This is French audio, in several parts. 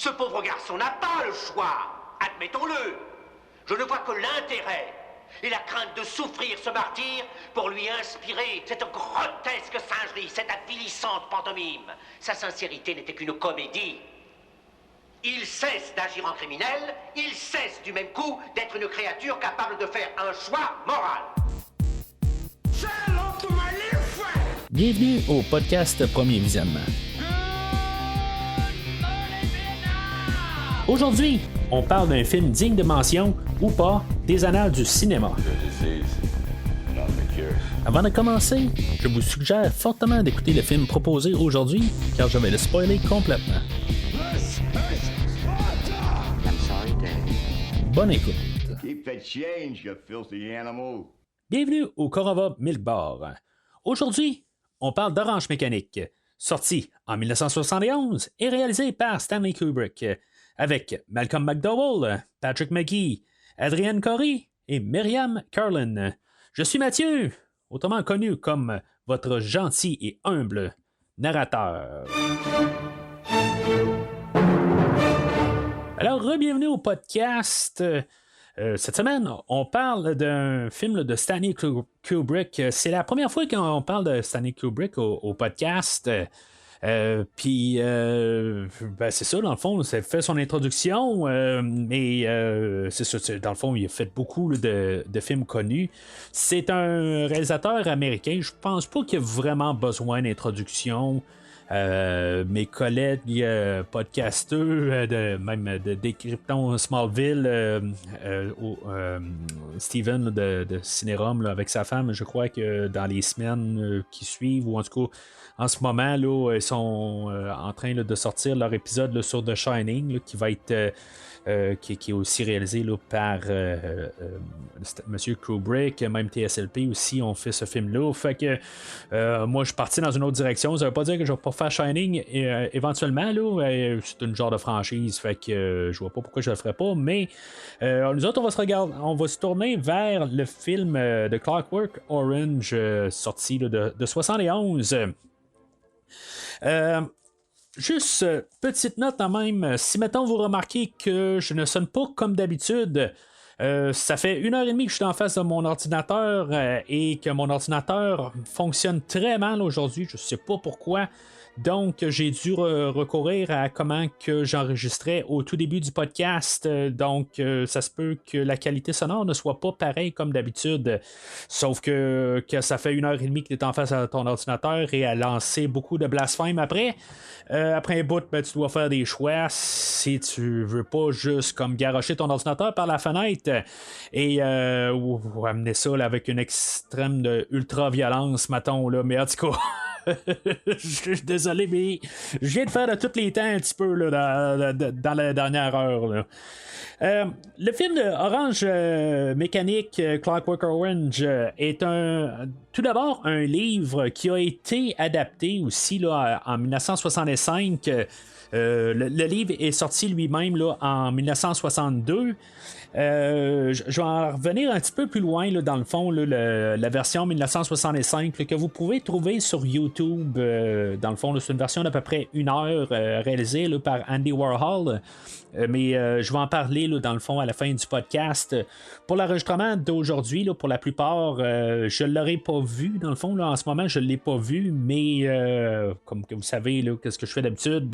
Ce pauvre garçon n'a pas le choix. Admettons-le. Je ne vois que l'intérêt et la crainte de souffrir ce martyre pour lui inspirer cette grotesque singerie, cette avilissante pantomime. Sa sincérité n'était qu'une comédie. Il cesse d'agir en criminel, il cesse du même coup d'être une créature capable de faire un choix moral. Bienvenue au podcast Premier Visionnement. Aujourd'hui, on parle d'un film digne de mention, ou pas, des annales du cinéma. Avant de commencer, je vous suggère fortement d'écouter le film proposé aujourd'hui, car je vais le spoiler complètement. Bonne écoute. Bienvenue au Corova Milk Bar. Aujourd'hui, on parle d'Orange Mécanique, sorti en 1971 et réalisé par Stanley Kubrick, avec Malcolm McDowell, Patrick McGee, Adrienne Corey et Myriam Carlin. Je suis Mathieu, autrement connu comme votre gentil et humble narrateur. Alors, bienvenue au podcast. Cette semaine, on parle d'un film de Stanley Kubrick. C'est la première fois qu'on parle de Stanley Kubrick au podcast. Puis, c'est ça, dans le fond, ça fait son introduction, mais c'est ça, dans le fond, il a fait beaucoup de films connus. C'est un réalisateur américain. Je pense pas qu'il a vraiment besoin d'introduction. Mes collègues podcasteurs, même de Décryptons Smallville, Steven de Cinérum là, avec sa femme, je crois que dans les semaines qui suivent, ou en tout cas en ce moment, là, ils sont en train là, de sortir leur épisode là, sur The Shining, là, qui va être qui est aussi réalisé là, par Monsieur Kubrick, même TSLP aussi ont fait ce film-là. Fait que moi, je suis parti dans une autre direction. Ça veut pas dire que je vais pas faire Shining éventuellement. Là, c'est une genre de franchise. Fait que je vois pas pourquoi je le ferais pas. Mais nous autres, on va se tourner vers le film de Clockwork Orange, sorti là, de 71. Juste petite note quand même, si mettons vous remarquez que je ne sonne pas comme d'habitude, ça fait 1h30 que je suis en face de mon ordinateur et que mon ordinateur fonctionne très mal aujourd'hui, je sais pas pourquoi. Donc, j'ai dû recourir à comment que j'enregistrais au tout début du podcast. Donc, ça se peut que la qualité sonore ne soit pas pareille comme d'habitude. Sauf que ça fait 1h30 que tu es en face à ton ordinateur et à lancer beaucoup de blasphèmes après. Après un bout, tu dois faire des choix si tu veux pas juste comme garrocher ton ordinateur par la fenêtre et ou amener ça là, avec une extrême de ultra-violence, mettons, là. Mais en tout cas... je suis désolé, mais je viens de faire de tous les temps un petit peu là, dans la dernière heure. Là. Le film de Orange Mécanique, Clockwork Orange, est tout d'abord un livre qui a été adapté aussi là, en 1965. Le livre est sorti lui-même là, en 1962. Je vais en revenir un petit peu plus loin là, dans le fond, là, la version 1965 là, que vous pouvez trouver sur YouTube. Dans le fond, là, c'est une version d'à peu près 1 heure réalisée là, par Andy Warhol. Mais je vais en parler là, dans le fond à la fin du podcast. Pour l'enregistrement d'aujourd'hui, là, pour la plupart, je ne l'aurais pas vu. Dans le fond, là, en ce moment, je ne l'ai pas vu. Mais comme que vous savez, là, qu'est-ce que je fais d'habitude?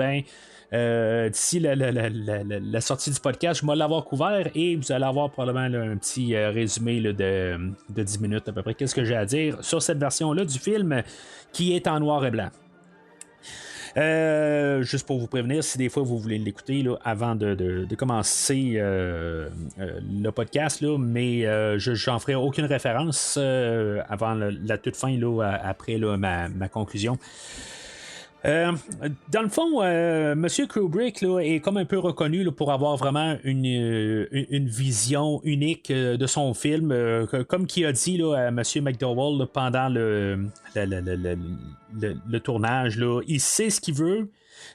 D'ici la sortie du podcast, je vais l'avoir couvert et vous allez avoir probablement là, un petit résumé là, de 10 minutes à peu près. Qu'est-ce que j'ai à dire sur cette version-là du film qui est en noir et blanc. Juste pour vous prévenir, si des fois vous voulez l'écouter là, avant de commencer le podcast, là, mais j'en ferai aucune référence avant la toute fin, là, après là, ma conclusion. Dans le fond, Monsieur Kubrick là, est comme un peu reconnu là, pour avoir vraiment une vision unique de son film, comme qui a dit là, à Monsieur McDowell là, pendant le tournage. Là, il sait ce qu'il veut.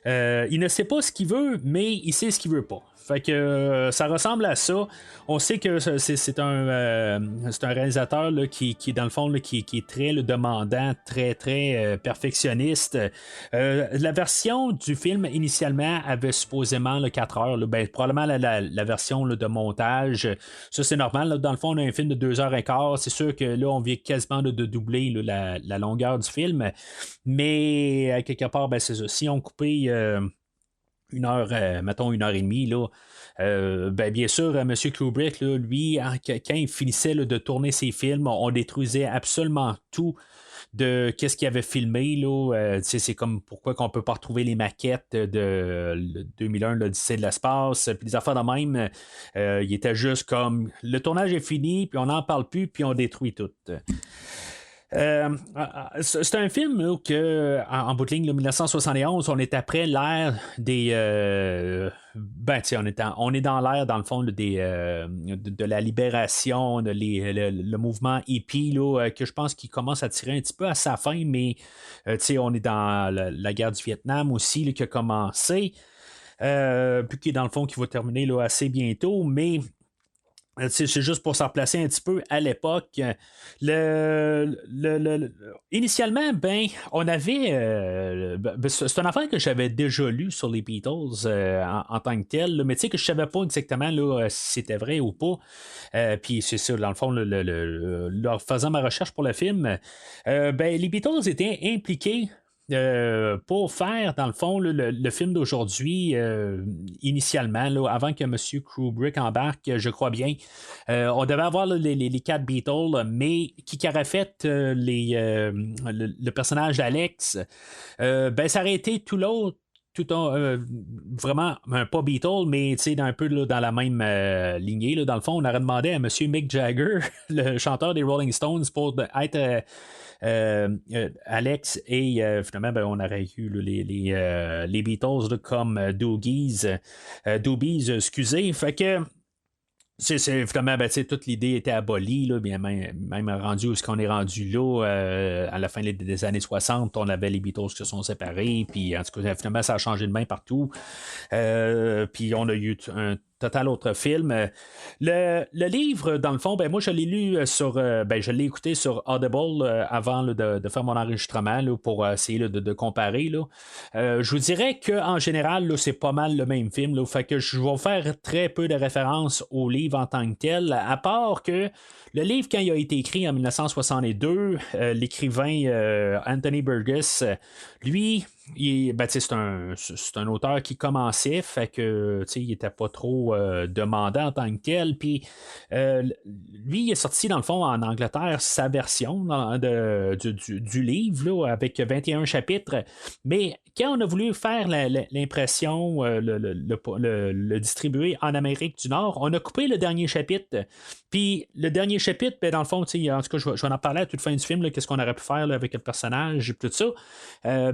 Il ne sait pas ce qu'il veut, mais il sait ce qu'il veut pas. Fait que ça ressemble à ça. On sait que c'est un réalisateur là, qui, dans le fond, là, qui est très demandant, très, très perfectionniste. La version du film, initialement, avait supposément 4 heures. Là, ben, probablement la version là, de montage. Ça, c'est normal. Là. Dans le fond, on a un film de 2 heures et quart. C'est sûr que là, on vient quasiment de doubler là, la longueur du film. Mais, à quelque part, ben, c'est ça. Si on coupait 1 heure, mettons 1 heure et demie, là, ben, bien sûr, M. Kubrick, là, lui, quand il finissait là, de tourner ses films, on détruisait absolument tout de qu'est-ce qu'il avait filmé. Là, c'est comme pourquoi qu'on peut pas retrouver les maquettes de 2001, l'Odyssée de l'espace, puis des affaires de même. Il était juste comme le tournage est fini, puis on n'en parle plus, puis on détruit tout. C'est un film là, que, en bout de ligne, là, 1971, on est après l'ère des. Ben, on est dans l'ère, dans le fond, là, de la libération, le mouvement hippie, là, que je pense qu'il commence à tirer un petit peu à sa fin, mais on est dans la guerre du Vietnam aussi, là, qui a commencé, puis qui, dans le fond, qui va terminer là, assez bientôt, mais. C'est juste pour s'en replacer un petit peu à l'époque. Initialement, ben, on avait. C'est une affaire que j'avais déjà lu sur les Beatles en tant que tel, là, mais tu sais que je savais pas exactement là, si c'était vrai ou pas. Puis c'est ça, dans le fond, leur faisant ma recherche pour le film, ben, les Beatles étaient impliqués pour faire, dans le fond, le film d'aujourd'hui, initialement, là, avant que M. Kubrick embarque, je crois bien, on devait avoir là, les 4 Beatles, mais qui aurait fait le personnage d'Alex, ben, ça aurait été tout l'autre. Vraiment pas Beatles, mais un peu là, dans la même lignée. Là, dans le fond, on aurait demandé à M. Mick Jagger, le chanteur des Rolling Stones, pour être Alex, et finalement, ben, on aurait eu là, les Beatles là, comme Doobies, excusez. Fait que finalement, ben, toute l'idée était abolie, là, bien même rendu où ce qu'on est rendu là, à la fin des années 60, on avait les Beatles qui se sont séparés, puis en tout cas, finalement, ça a changé de main partout. Puis on a eu un total autre film. Le livre, dans le fond, ben moi je l'ai lu je l'ai écouté sur Audible avant là, de faire mon enregistrement là, pour essayer là, de comparer. Là. Je vous dirais qu'en général, là, c'est pas mal le même film. Là, fait que je vais faire très peu de références au livre en tant que tel, à part que le livre, quand il a été écrit en 1962, l'écrivain Anthony Burgess, lui, c'est un auteur qui commençait, fait que il était pas trop demandant en tant que tel. Puis lui, il est sorti dans le fond en Angleterre sa version du livre là, avec 21 chapitres. Mais quand on a voulu faire l'impression, le distribuer en Amérique du Nord, on a coupé le dernier chapitre. Puis le dernier chapitre, ben, dans le fond, en tout cas, je vais en parler à toute fin du film, là, qu'est-ce qu'on aurait pu faire là, avec le personnage et tout ça.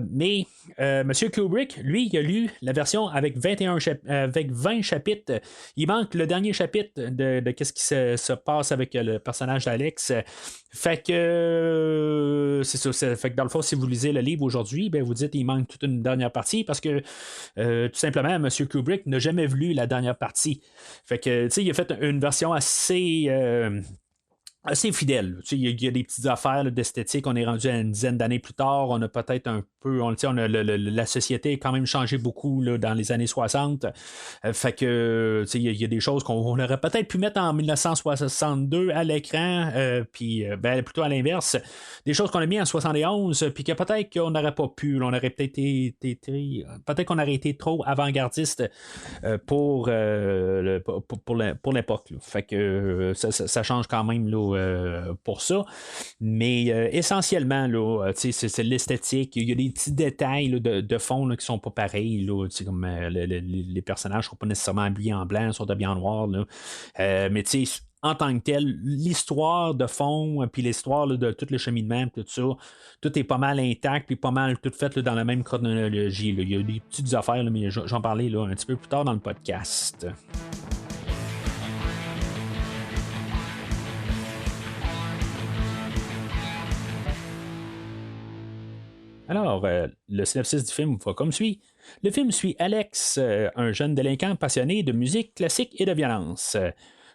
Mais M. Kubrick, lui, il a lu la version avec 20 chapitres. Il manque le dernier chapitre de qu'est-ce qui se passe avec le personnage d'Alex. Fait que c'est ça. Fait que dans le fond, si vous lisez le livre aujourd'hui, ben vous dites qu'il manque toute une dernière partie parce que tout simplement, M. Kubrick n'a jamais lu la dernière partie. Fait que il a fait une version assez fidèle. Il y a des petites affaires là, d'esthétique. On est rendu à une dizaine d'années plus tard. On a peut-être un peu. La société a quand même changé beaucoup là, dans les années 60. Fait que il y a des choses qu'on aurait peut-être pu mettre en 1962 à l'écran, puis plutôt à l'inverse. Des choses qu'on a mis en 71, puis que peut-être qu'on n'aurait pas pu. Là, on aurait peut-être été peut-être qu'on aurait été trop avant-gardiste pour l'époque. Là. Fait que ça change quand même là, pour ça. Mais essentiellement, là, c'est l'esthétique. Il y a des petits détails là, de fond là, qui sont pas pareils. Là, comme les personnages ne sont pas nécessairement habillés en blanc, ils sont habillés en noir. Là. Mais en tant que tel, l'histoire de fond, puis l'histoire là, de tout le cheminement, tout ça, tout est pas mal intact, puis pas mal tout fait là, dans la même chronologie. Là. Il y a des petites affaires, là, mais j'en parlais là, un petit peu plus tard dans le podcast. Alors, le synopsis du film va comme suit. Le film suit Alex, un jeune délinquant passionné de musique classique et de violence.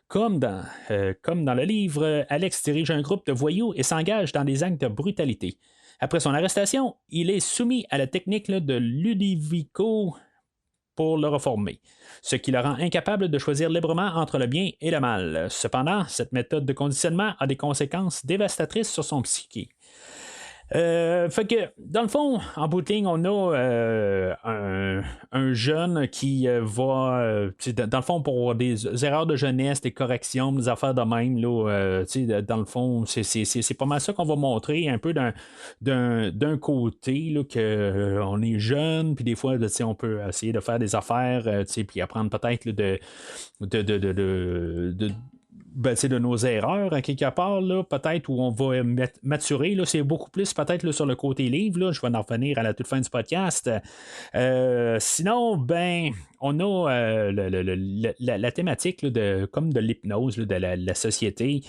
Comme dans le livre, Alex dirige un groupe de voyous et s'engage dans des actes de brutalité. Après son arrestation, il est soumis à la technique de Ludovico pour le reformer, ce qui le rend incapable de choisir librement entre le bien et le mal. Cependant, cette méthode de conditionnement a des conséquences dévastatrices sur son psyché. Fait que, dans le fond, en bout de ligne, on a un jeune qui va, dans le fond, pour des erreurs de jeunesse, des corrections, des affaires de même, là, dans le fond, c'est pas mal ça qu'on va montrer un peu d'un côté, là, que on est jeune, puis des fois, on peut essayer de faire des affaires, puis apprendre peut-être là, de nos erreurs à quelque part, là, peut-être où on va maturer. Là, c'est beaucoup plus peut-être là, sur le côté livre. Là, je vais en revenir à la toute fin du podcast. Sinon, on a la thématique là, comme de l'hypnose là, de la société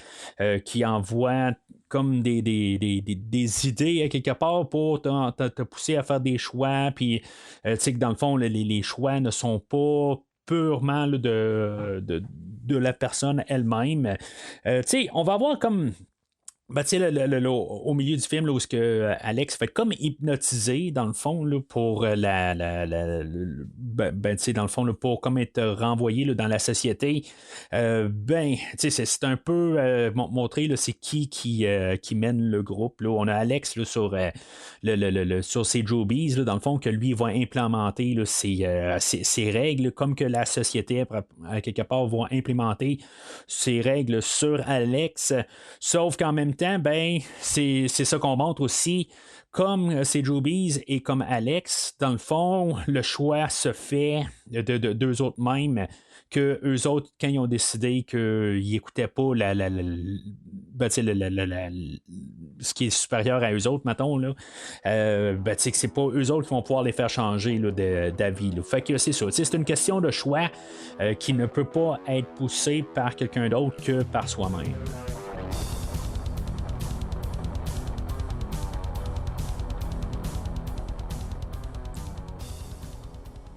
qui envoie comme des idées à quelque part pour te pousser à faire des choix. Puis, tu sais que dans le fond, les choix ne sont pas purement là, de la personne elle-même. On va avoir comme au milieu du film, là, où Alex fait comme hypnotisé, dans le fond, là, pour dans le fond, là, pour comme être renvoyé là, dans la société. C'est un peu montrer c'est qui mène le groupe. Là. On a Alex là, sur ses Joobies, là, dans le fond, que lui va implémenter là, ses règles, comme que la société, à quelque part, va implémenter ses règles sur Alex, sauf qu'en même temps, c'est ça qu'on montre aussi. Comme ces Joobies et comme Alex, dans le fond, le choix se fait d'eux autres mêmes, que eux autres, quand ils ont décidé qu'ils n'écoutaient pas ce qui est supérieur à eux autres, mettons, là, que c'est pas eux autres qui vont pouvoir les faire changer là, d'avis. Là. Fait que c'est ça. C'est une question de choix qui ne peut pas être poussé par quelqu'un d'autre que par soi-même.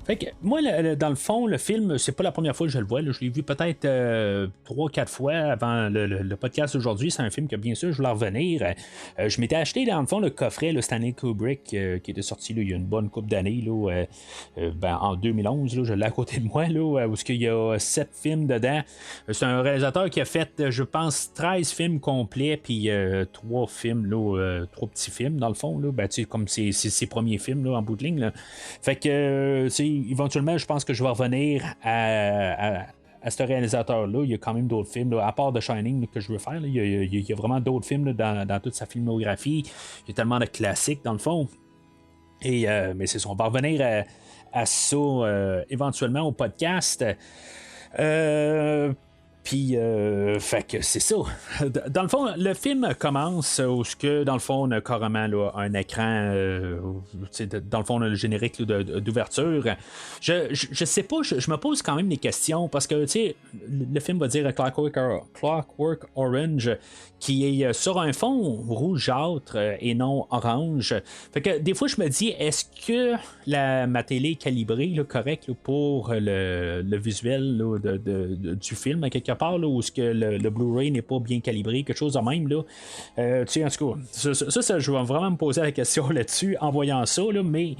Fait que moi, dans le fond, le film, c'est pas la première fois que je le vois. Là. Je l'ai vu peut-être 3-4 fois avant le podcast d'aujourd'hui. C'est un film que, bien sûr, je voulais revenir. Je m'étais acheté, dans le fond, le coffret le Stanley Kubrick qui était sorti là, il y a une bonne couple d'années. Là, en 2011, là, je l'ai à côté de moi, là, où il y a 7 films dedans. C'est un réalisateur qui a fait, je pense, 13 films complets, puis 3 films, là, 3 petits films, dans le fond. Là, comme c'est ses premiers films là, en bout de ligne. Là. Fait que, éventuellement, je pense que je vais revenir à ce réalisateur-là. Il y a quand même d'autres films, là, à part The Shining, là, que je veux faire. Là. Il y a vraiment d'autres films là, dans toute sa filmographie. Il y a tellement de classiques, dans le fond. Et, mais c'est ça, on va revenir à ça éventuellement au podcast. Puis, fait que c'est ça. Dans le fond, le film commence où dans le fond, on a carrément là, un écran. Dans le fond, on a le générique là, d'ouverture. Je sais pas, je me pose quand même des questions parce que, le film va dire Clockwork Orange, qui est sur un fond rougeâtre et non orange. Fait que des fois, je me dis, est-ce que ma télé est calibrée là, correct là, pour le visuel là, du film, à quelque part, là, où ce que le Blu-ray n'est pas bien calibré, quelque chose de même. Là. En tout cas, ça, je vais vraiment me poser la question là-dessus en voyant ça, là, mais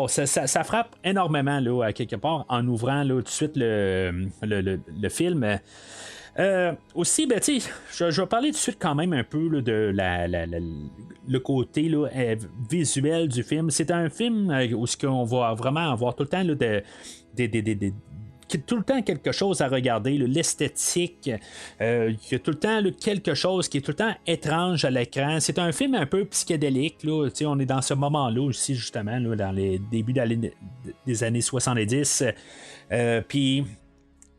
ça frappe énormément là, à quelque part en ouvrant là, tout de suite le film. Aussi, je vais parler tout de suite quand même un peu là, de le côté là, visuel du film. C'est un film où on va vraiment avoir tout le temps là, tout le temps quelque chose à regarder, là, l'esthétique, il y a tout le temps là, quelque chose qui est tout le temps étrange à l'écran. C'est un film un peu psychédélique, là, on est dans ce moment-là aussi, justement, là, dans les débuts des années 70. Puis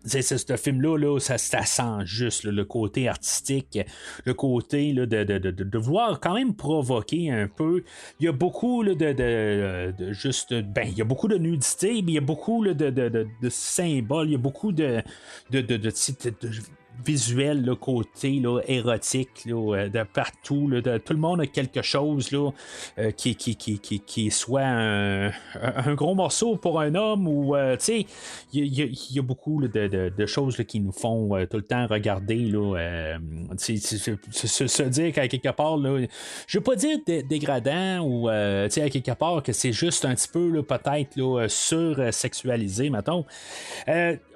ce film-là, là, ça sent juste là, le côté artistique, le côté là, de vouloir quand même provoquer un peu. Il y a beaucoup là, juste. Il y a beaucoup de nudité, mais il y a beaucoup là, de symboles, il y a beaucoup de visuel, le côté là, érotique là, de partout. Là, tout le monde a quelque chose là, qui est soit un gros morceau pour un homme ou il y a beaucoup là, de choses là, qui nous font tout le temps regarder. Là, se dire qu'à quelque part, là, je veux pas dire dégradant ou à quelque part que c'est juste un petit peu là, peut-être là, sur-sexualisé, mettons.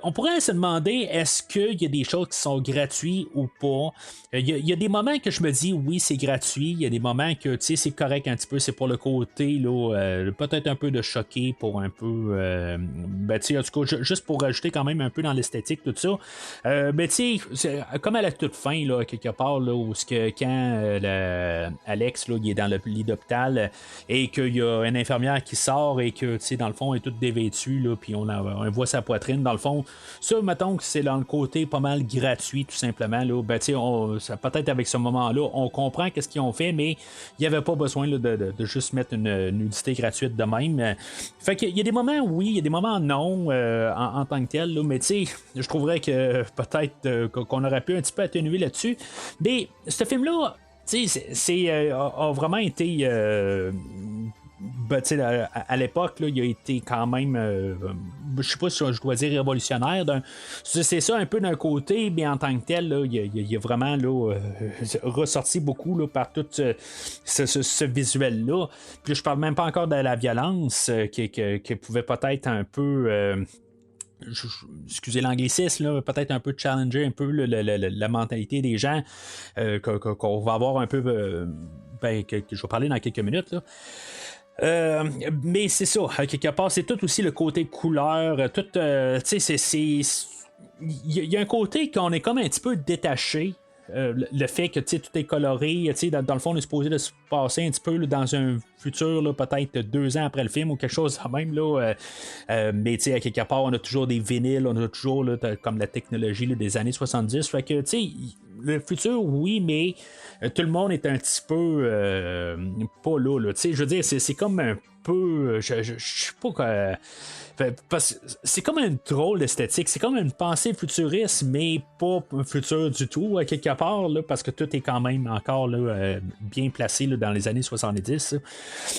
On pourrait se demander est-ce qu'il y a des choses qui sont gratuites ou pas. Il y a des moments que je me dis oui, c'est gratuit. Il y a des moments que c'est correct un petit peu, c'est pour le côté là, peut-être un peu de choqué pour un peu en tout cas, juste pour rajouter quand même un peu dans l'esthétique, tout ça. Mais tu sais, comme à la toute fin, là, quelque part, là, où quand Alex là, il est dans le lit d'hôpital et qu'il y a une infirmière qui sort et que dans le fond, elle est toute dévêtue, là, puis on voit sa poitrine, dans le fond. Ça, mettons que c'est dans le côté pas mal gratuit, tout simplement. Là. Peut-être avec ce moment-là, on comprend qu'est-ce qu'ils ont fait, mais il n'y avait pas besoin là, de juste mettre une nudité gratuite de même. Fait qu'il y a des moments oui, il y a des moments non en tant que tel, là, mais je trouverais que peut-être qu'on aurait pu un petit peu atténuer là-dessus. Mais ce film-là, a vraiment été à l'époque, là, il a été quand même, je sais pas si je dois dire révolutionnaire. C'est ça un peu d'un côté, mais en tant que tel, là, il a vraiment là, ressorti beaucoup là, par tout ce visuel-là. Puis je parle même pas encore de la violence qui pouvait peut-être un peu. Excusez l'anglicisme, là, peut-être un peu challenger un peu la mentalité des gens qu'on va avoir un peu que je vais parler dans quelques minutes là. Mais c'est ça, quelque part, c'est tout aussi le côté couleur, tout, tu sais, il y a un côté qu'on est comme un petit peu détaché. Le fait que tout est coloré, dans le fond, on est supposé de se passer un petit peu là, dans un futur, là, peut-être 2 ans après le film ou quelque chose de même. Là, mais à quelque part, on a toujours des vinyles, on a toujours là, comme la technologie là, des années 70. Fait que le futur, oui, mais tout le monde est un petit peu pas là. Je veux dire, c'est comme un peu. Je sais pas. Parce que c'est comme une drôle d'esthétique, c'est comme une pensée futuriste, mais pas un futur du tout, à quelque part, là, parce que tout est quand même encore là, bien placé là, dans les années 70.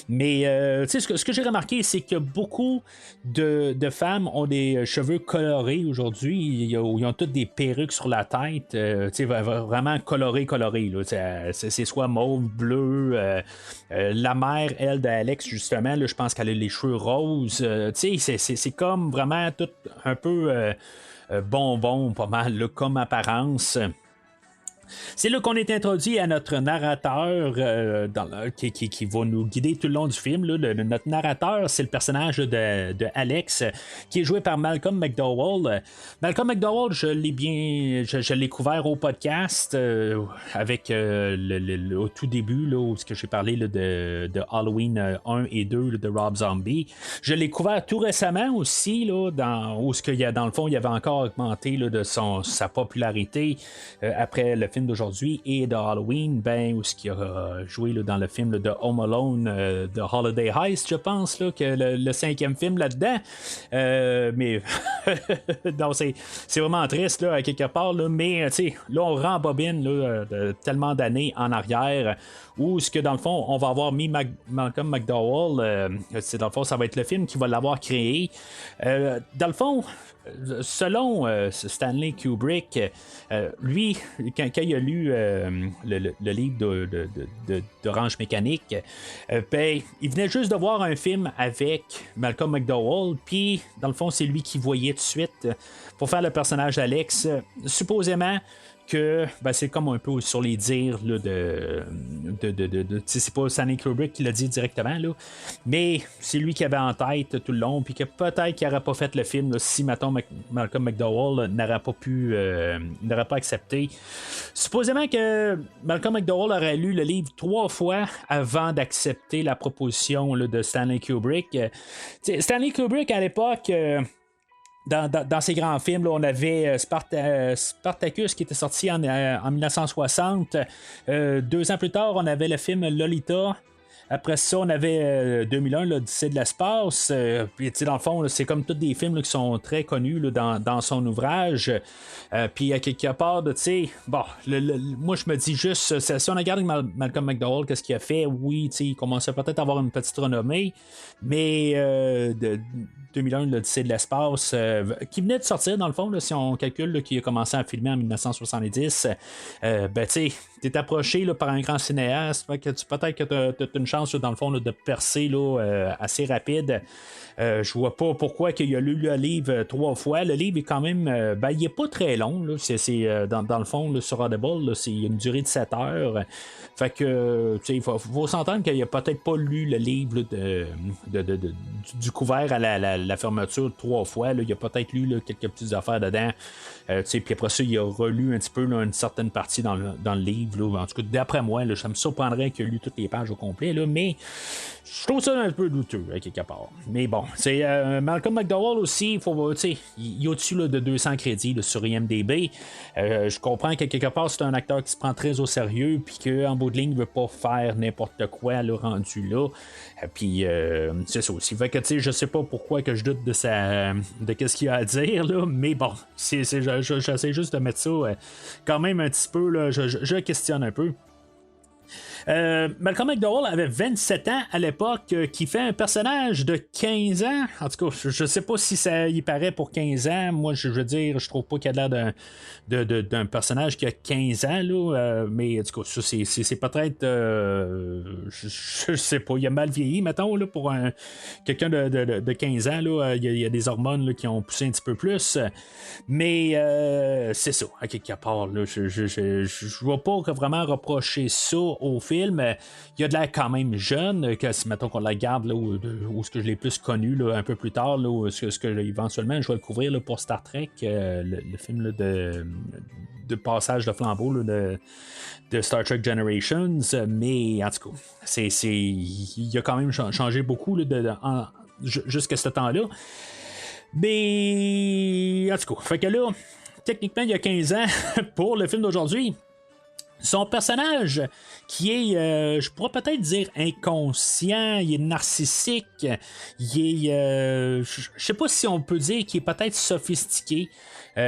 Mais ce que j'ai remarqué, c'est que beaucoup de femmes ont des cheveux colorés aujourd'hui. Ils ont toutes des perruques sur la tête, vraiment colorées. Là, c'est soit mauve, bleu. La mère, elle, d'Alex, justement, là, je pense qu'elle a les cheveux roses. C'est comme vraiment tout un peu bonbon, pas mal, là, comme apparence. C'est là qu'on est introduit à notre narrateur qui va nous guider tout le long du film. Là. Notre narrateur, c'est le personnage de Alex, qui est joué par Malcolm McDowell. Malcolm McDowell, je l'ai couvert au podcast avec au tout début, là, où j'ai parlé là, de Halloween 1 et 2 là, de Rob Zombie. Je l'ai couvert tout récemment aussi, là, où dans le fond, il avait encore augmenté là, de sa popularité après le film d'aujourd'hui et de Halloween, où ce qui a joué là, dans le film là, de Home Alone de Holiday Heist, je pense là, que le 5e film là-dedans, mais non, c'est vraiment triste là, à quelque part là, mais là on rembobine là, tellement d'années en arrière où ce que dans le fond on va avoir mis Malcolm McDowell, dans le fond ça va être le film qui va l'avoir créé, dans le fond selon Stanley Kubrick, lui, quand il a lu le livre d'Orange Mécanique, il venait juste de voir un film avec Malcolm McDowell, puis dans le fond, c'est lui qui voyait tout de suite pour faire le personnage d'Alex. Supposément que c'est comme un peu sur les dires là, c'est pas Stanley Kubrick qui l'a dit directement là, mais c'est lui qui avait en tête tout le long, puis que peut-être qu'il n'aurait pas fait le film là, si mettons Malcolm McDowell n'aurait pas accepté. Supposément que Malcolm McDowell aurait lu le livre 3 fois avant d'accepter la proposition là, de Stanley Kubrick. Stanley Kubrick à l'époque, dans ces grands films, là, on avait Spartacus qui était sorti en 1960. 2 ans plus tard, on avait le film Lolita. Après ça, on avait 2001, l'Odyssée de l'espace. Puis, dans le fond, là, c'est comme tous des films là, qui sont très connus là, dans son ouvrage. Puis, à quelque part, tu sais, bon, moi, je me dis juste, si on regarde Malcolm McDowell, qu'est-ce qu'il a fait? Oui, tu sais, il commençait peut-être à avoir une petite renommée, mais 2001, l'Odyssée de l'espace, qui venait de sortir, dans le fond, là, si on calcule qu'il a commencé à filmer en 1970, ben, tu sais, t'es approché là, par un grand cinéaste, fait que peut-être que t'as une chance, là, dans le fond, là, de percer là, assez rapide. Je vois pas pourquoi qu'il a lu le livre 3 fois. Le livre est quand même, ben, il est pas très long. Là. C'est dans le fond, là, sur Audible, là, c'est une durée de 7 heures. Fait que, il faut s'entendre qu'il a peut-être pas lu le livre là, du couvert à la fermeture 3 fois. Là. Il a peut-être lu là, quelques petites affaires dedans. Puis après ça, il a relu un petit peu là, une certaine partie dans le livre. Là. En tout cas, d'après moi, là, ça me surprendrait qu'il ait lu toutes les pages au complet. Là, mais je trouve ça un peu douteux, à quelque part. Mais bon, c'est Malcolm McDowell aussi, il est au-dessus là, de 200 crédits là, sur IMDb. Je comprends que quelque part, c'est un acteur qui se prend très au sérieux, puis qu'en bout de ligne, il veut pas faire n'importe quoi là, rendu là. Puis c'est ça aussi. Fait que je sais pas pourquoi que je doute de qu'est-ce qu'il a à dire, là, mais bon, j'essaie juste de mettre ça quand même un petit peu, là, je questionne un peu. Malcolm McDowell avait 27 ans à l'époque, qui fait un personnage de 15 ans. En tout cas, je sais pas si ça y paraît pour 15 ans. Moi, je veux dire, je trouve pas qu'il a l'air d'un personnage qui a 15 ans, là. Mais en tout cas, ça, c'est peut-être. Je sais pas, il a mal vieilli, mettons, là, pour quelqu'un de 15 ans. Là, il y a des hormones là, qui ont poussé un petit peu plus. Mais c'est ça, à quelque part. Là, je ne vais pas vraiment reprocher ça au film. Il y a de l'air quand même jeune, que si mettons qu'on la garde là, où ce que je l'ai plus connu là, un peu plus tard, là, où ce que éventuellement je vais le couvrir là, pour Star Trek, le film là, de passage de flambeau là, de Star Trek Generations, mais en tout cas, il a quand même changé beaucoup là, jusqu'à ce temps-là. Mais en tout cas, fait que là, techniquement, il y a 15 ans pour le film d'aujourd'hui. Son personnage, qui est, je pourrais peut-être dire inconscient, il est narcissique, il est, je sais pas si on peut dire qu'il est peut-être sophistiqué.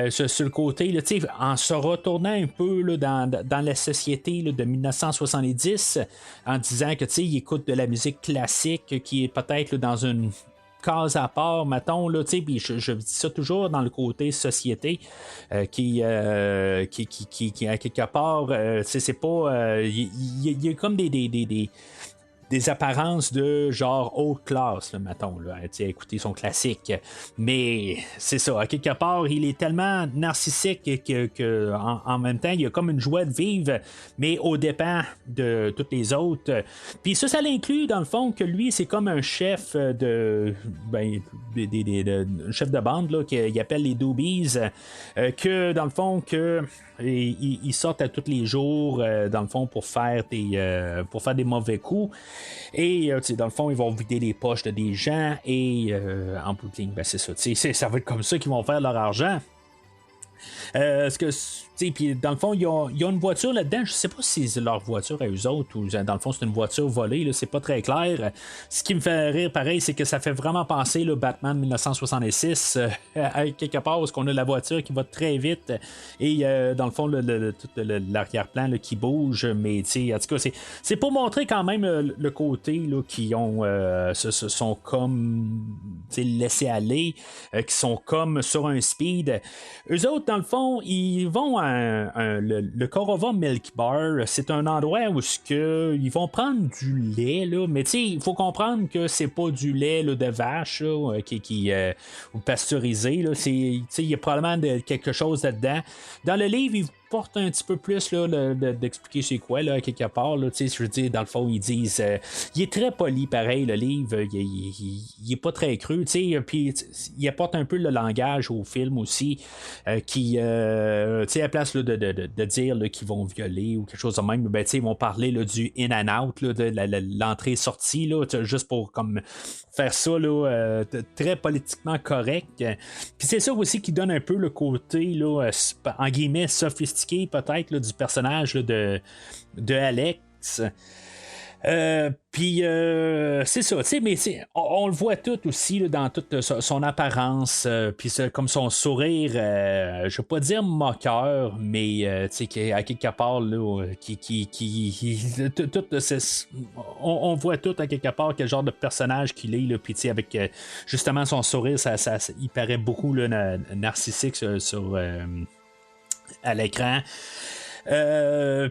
Sur le côté, là, en se retournant un peu là, dans la société là, de 1970, en disant que il écoute de la musique classique qui est peut-être là, dans une case à part, mettons, là, puis je dis ça toujours dans le côté société, qui à quelque part, c'est pas, il y a comme des apparences de genre haute classe, là, mettons, là, écouter son classique. Mais c'est ça, à quelque part, il est tellement narcissique que en même temps, il y a comme une joie de vivre, mais au dépens de toutes les autres. Puis ça l'inclut, dans le fond, que lui, c'est comme un chef chef de bande, là, qu'il appelle les Doobies, que, dans le fond, que ils sortent à tous les jours, dans le fond, pour faire des mauvais coups. Et dans le fond, ils vont vider les poches de des gens. Et en bout de ligne, ben, c'est ça. Ça va être comme ça qu'ils vont faire leur argent. Puis dans le fond, il y a une voiture là-dedans. Je sais pas si c'est leur voiture à eux autres ou dans le fond c'est une voiture volée. Là, c'est pas très clair. Ce qui me fait rire, pareil, c'est que ça fait vraiment penser le Batman 1966 à quelque part où on a la voiture qui va très vite et dans le fond tout l'arrière-plan là, qui bouge. Mais en tout cas, c'est pour montrer quand même le côté là, qui ont sont comme laissés aller, qui sont comme sur un speed. Eux autres, dans le fond, ils vont à le Korova Milk Bar. C'est un endroit où ils vont prendre du lait, là, mais il faut comprendre que c'est pas du lait là, de vache là, qui ou pasteurisé. Il y a probablement quelque chose là-dedans. Dans le livre, ils porte un petit peu plus là, d'expliquer c'est quoi là, quelque part. Là, je veux dire, dans le fond, ils disent il est très poli, pareil, le livre, il est pas très cru, puis il apporte un peu le langage au film aussi, qui, à place là, de dire là, qu'ils vont violer ou quelque chose de même, ben, ils vont parler là, du in and out, là, de l'entrée-sortie, là, juste pour comme faire ça là, très politiquement correct. Puis c'est ça aussi qui donne un peu le côté là, en guillemets sophistiqué peut-être là, du personnage là, de Alex. Puis c'est ça, tu sais, mais on le voit tout aussi là, dans toute son apparence, puis comme son sourire, je vais pas dire moqueur, mais tu sais, à quelque part, là, on voit tout à quelque part quel genre de personnage qu'il est, là, puis tu sais, avec justement son sourire, il paraît beaucoup là, narcissique à l'écran.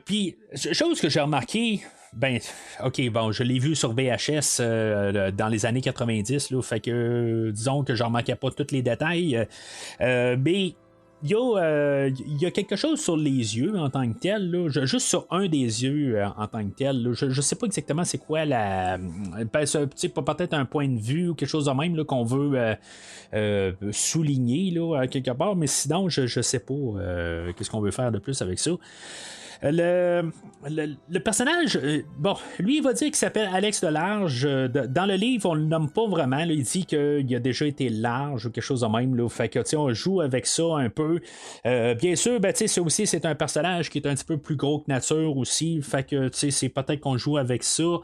Puis, chose que j'ai remarqué, ben, ok, bon, je l'ai vu sur VHS dans les années 90, là, fait que disons que je remarquais pas tous les détails, mais il y a quelque chose sur les yeux en tant que tel, là, juste sur un des yeux en tant que tel. Là, je sais pas exactement c'est quoi peut-être un point de vue ou quelque chose de même là, qu'on veut souligner là, à quelque part, mais sinon, je sais pas qu'est-ce qu'on veut faire de plus avec ça. Le personnage, bon, lui, il va dire qu'il s'appelle Alex de Large. Dans le livre, on le nomme pas vraiment. Là, il dit qu'il a déjà été large ou quelque chose de même. Là, fait que, on joue avec ça un peu. Bien sûr, ben, ça aussi, c'est un personnage qui est un petit peu plus gros que nature aussi. Fait que, c'est peut-être qu'on joue avec ça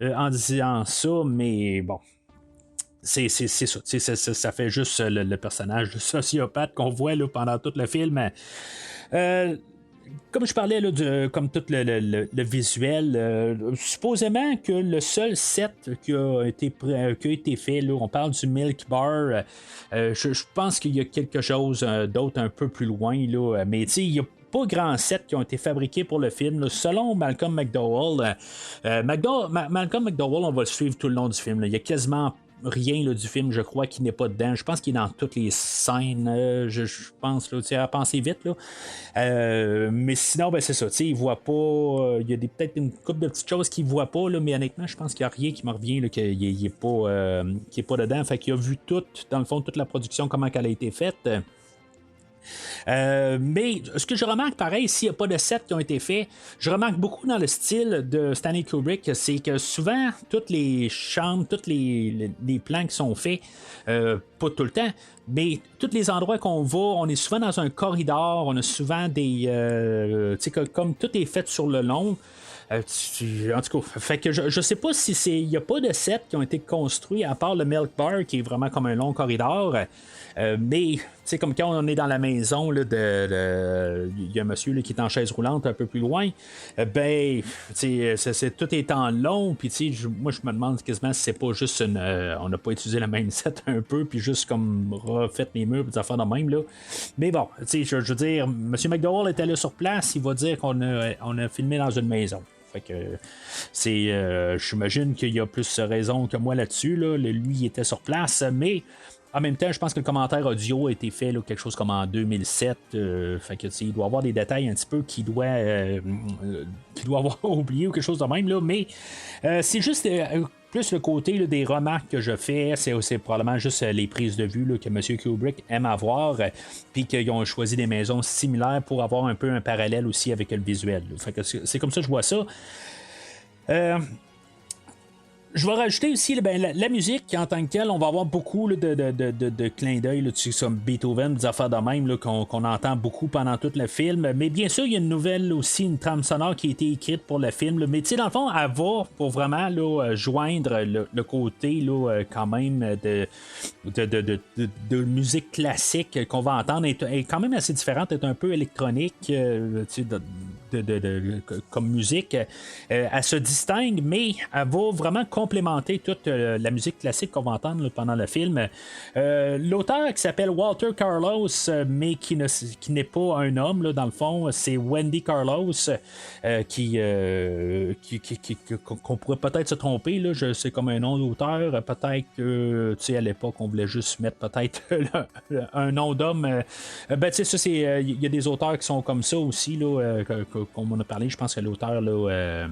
en disant ça, mais bon. C'est ça, ça fait juste le personnage de sociopathe qu'on voit là, pendant tout le film. Comme je parlais là, comme tout le visuel, supposément que le seul set qui a été fait, là, on parle du Milk Bar, je pense qu'il y a quelque chose d'autre un peu plus loin, là, mais il y a pas grand sets qui ont été fabriqués pour le film. Là. Selon Malcolm McDowell, Malcolm McDowell, on va le suivre tout le long du film. Là. Il y a quasiment rien là, du film, je crois, qui n'est pas dedans. Je pense qu'il est dans toutes les scènes. Je pense, là, à penser vite. Là. Mais sinon, ben, c'est ça. Il voit pas. Il y a peut-être une couple de petites choses qu'il voit pas, là, mais honnêtement, je pense qu'il n'y a rien qui me revient qu'il n'est pas dedans. Fait qu'il a vu tout, dans le fond, toute la production, comment elle a été faite. Mais ce que je remarque, pareil, s'il n'y a pas de sets qui ont été faits, je remarque beaucoup dans le style de Stanley Kubrick, c'est que souvent, toutes les chambres, tous les plans qui sont faits, pas tout le temps, mais tous les endroits qu'on va, on est souvent dans un corridor, on a souvent des... tu sais, comme tout est fait sur le long. En tout cas, fait que je sais pas si il n'y a pas de sets qui ont été construits à part le Milk Bar qui est vraiment comme un long corridor. Mais c'est comme quand on est dans la maison là, il y a un monsieur là, qui est en chaise roulante un peu plus loin. Ben, tout est en long. Puis moi je me demande quasiment si c'est pas juste on n'a pas utilisé le même set un peu, puis juste comme refait les murs, des affaires de même là. Mais bon, je veux dire, monsieur McDowell était là sur place, il va dire qu'on a filmé dans une maison. Fait que j'imagine qu'il y a plus raison que moi là-dessus. Là. Lui, il était sur place, mais en même temps, je pense que le commentaire audio a été fait là, quelque chose comme en 2007. Fait que il doit avoir des détails un petit peu qu'il doit avoir oublié ou quelque chose de même. Là, mais c'est juste plus le côté là, des remarques que je fais. C'est probablement juste les prises de vue là, que M. Kubrick aime avoir. Puis qu'ils ont choisi des maisons similaires pour avoir un peu un parallèle aussi avec le visuel. Là. Fait que c'est comme ça que je vois ça. Je vais rajouter aussi la musique en tant que telle. On va avoir beaucoup là, de clins d'œil, comme Beethoven, des affaires de même là, qu'on entend beaucoup pendant tout le film. Mais bien sûr, il y a une nouvelle aussi, une trame sonore qui a été écrite pour le film. Là. Mais tu sais, dans le fond, elle va pour vraiment là, joindre le côté là, quand même de musique classique qu'on va entendre. Est quand même assez différente, est un peu électronique comme musique. Elle se distingue, mais elle va vraiment complémenter toute la musique classique qu'on va entendre là, pendant le film. L'auteur qui s'appelle Walter Carlos, mais qui n'est pas un homme, là, dans le fond, c'est Wendy Carlos, qu'on pourrait peut-être se tromper. Là, c'est comme un nom d'auteur. Peut-être que à l'époque, on voulait juste mettre peut-être un nom d'homme. Ben, tu sais, ça, il y a des auteurs qui sont comme ça aussi, là, qu'on m'en a parlé. Je pense que l'auteur, là,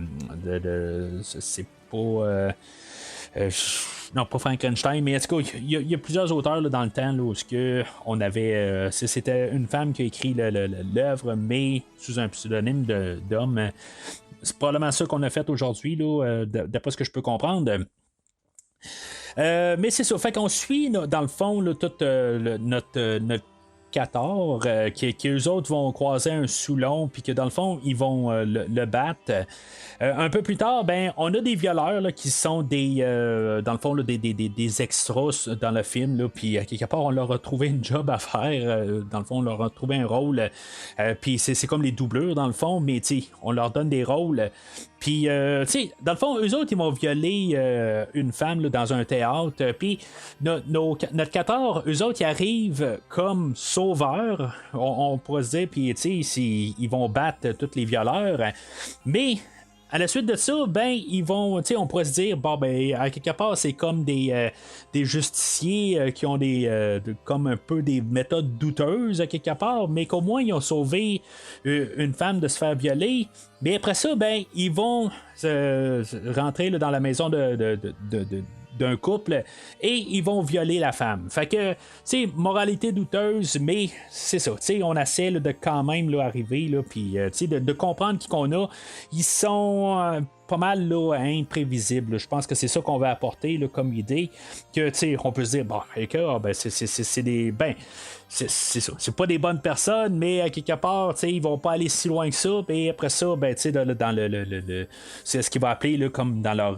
c'est pas. Non, pas Frankenstein, mais en tout cas, il y a plusieurs auteurs là, dans le temps là, où on avait. C'était une femme qui a écrit l'œuvre, mais sous un pseudonyme d'homme. C'est probablement ça qu'on a fait aujourd'hui, là, d'après ce que je peux comprendre. Mais c'est ça. Fait qu'on suit, dans le fond, là, toute notre Qatar, qui eux autres vont croiser un Soulon, puis que dans le fond, ils vont le battre. Un peu plus tard, ben, on a des violeurs là, qui sont dans le fond, là, des extras dans le film, là, puis à quelque part, on leur a trouvé une job à faire. Dans le fond, on leur a trouvé un rôle. Puis c'est comme les doublures, dans le fond, mais on leur donne des rôles. Puis, dans le fond, eux autres, ils vont violer une femme là, dans un théâtre. Puis, notre 14, eux autres, ils arrivent comme sauveurs, on pourrait se dire. Puis, ils vont battre tous les violeurs. Mais, à la suite de ça, ben, ils vont, on pourrait se dire, bon, ben, à quelque part, c'est comme des justiciers qui ont comme un peu des méthodes douteuses, à quelque part, mais qu'au moins, ils ont sauvé une femme de se faire violer. Mais après ça, ben, ils vont rentrer là, dans la maison d'un couple et ils vont violer la femme. Fait que, moralité douteuse, mais c'est ça, on essaie là, de quand même là, arriver, là, puis de comprendre qui qu'on a. Ils sont pas mal là, imprévisibles. Je pense que c'est ça qu'on va apporter là, comme idée, que on peut se dire, bon, ben, c'est des... Ben, c'est ça. C'est pas des bonnes personnes, mais à quelque part, ils vont pas aller si loin que ça. Et après ça, ben, dans le c'est ce qu'ils vont appeler là, comme dans leur...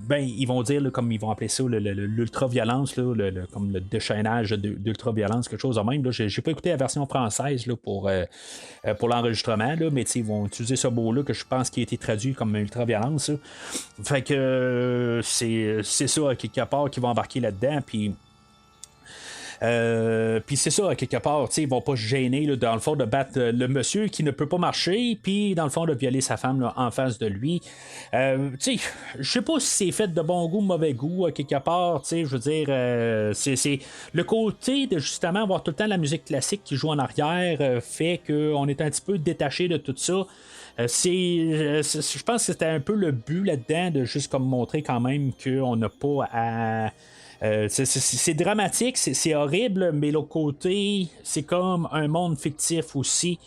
ben, ils vont dire, là, comme ils vont appeler ça, l'ultra-violence, là, comme le déchaînage d'ultra-violence, quelque chose de même. Là. J'ai pas écouté la version française là, pour l'enregistrement, là, mais ils vont utiliser ce mot-là que je pense qui a été traduit comme ultra-violence. Là. Fait que c'est ça, à quelque part, qui va embarquer là-dedans. Puis c'est ça, à quelque part, ils vont pas se gêner là, dans le fond de battre le monsieur qui ne peut pas marcher, puis dans le fond de violer sa femme là, en face de lui. Je sais pas si c'est fait de bon goût ou mauvais goût, à quelque part, je veux dire, c'est le côté de justement avoir tout le temps la musique classique qui joue en arrière fait qu'on est un petit peu détaché de tout ça. Je pense que c'était un peu le but là-dedans de juste comme montrer quand même qu'on n'a pas à... c'est dramatique, c'est horrible, mais l'autre côté, c'est comme un monde fictif aussi.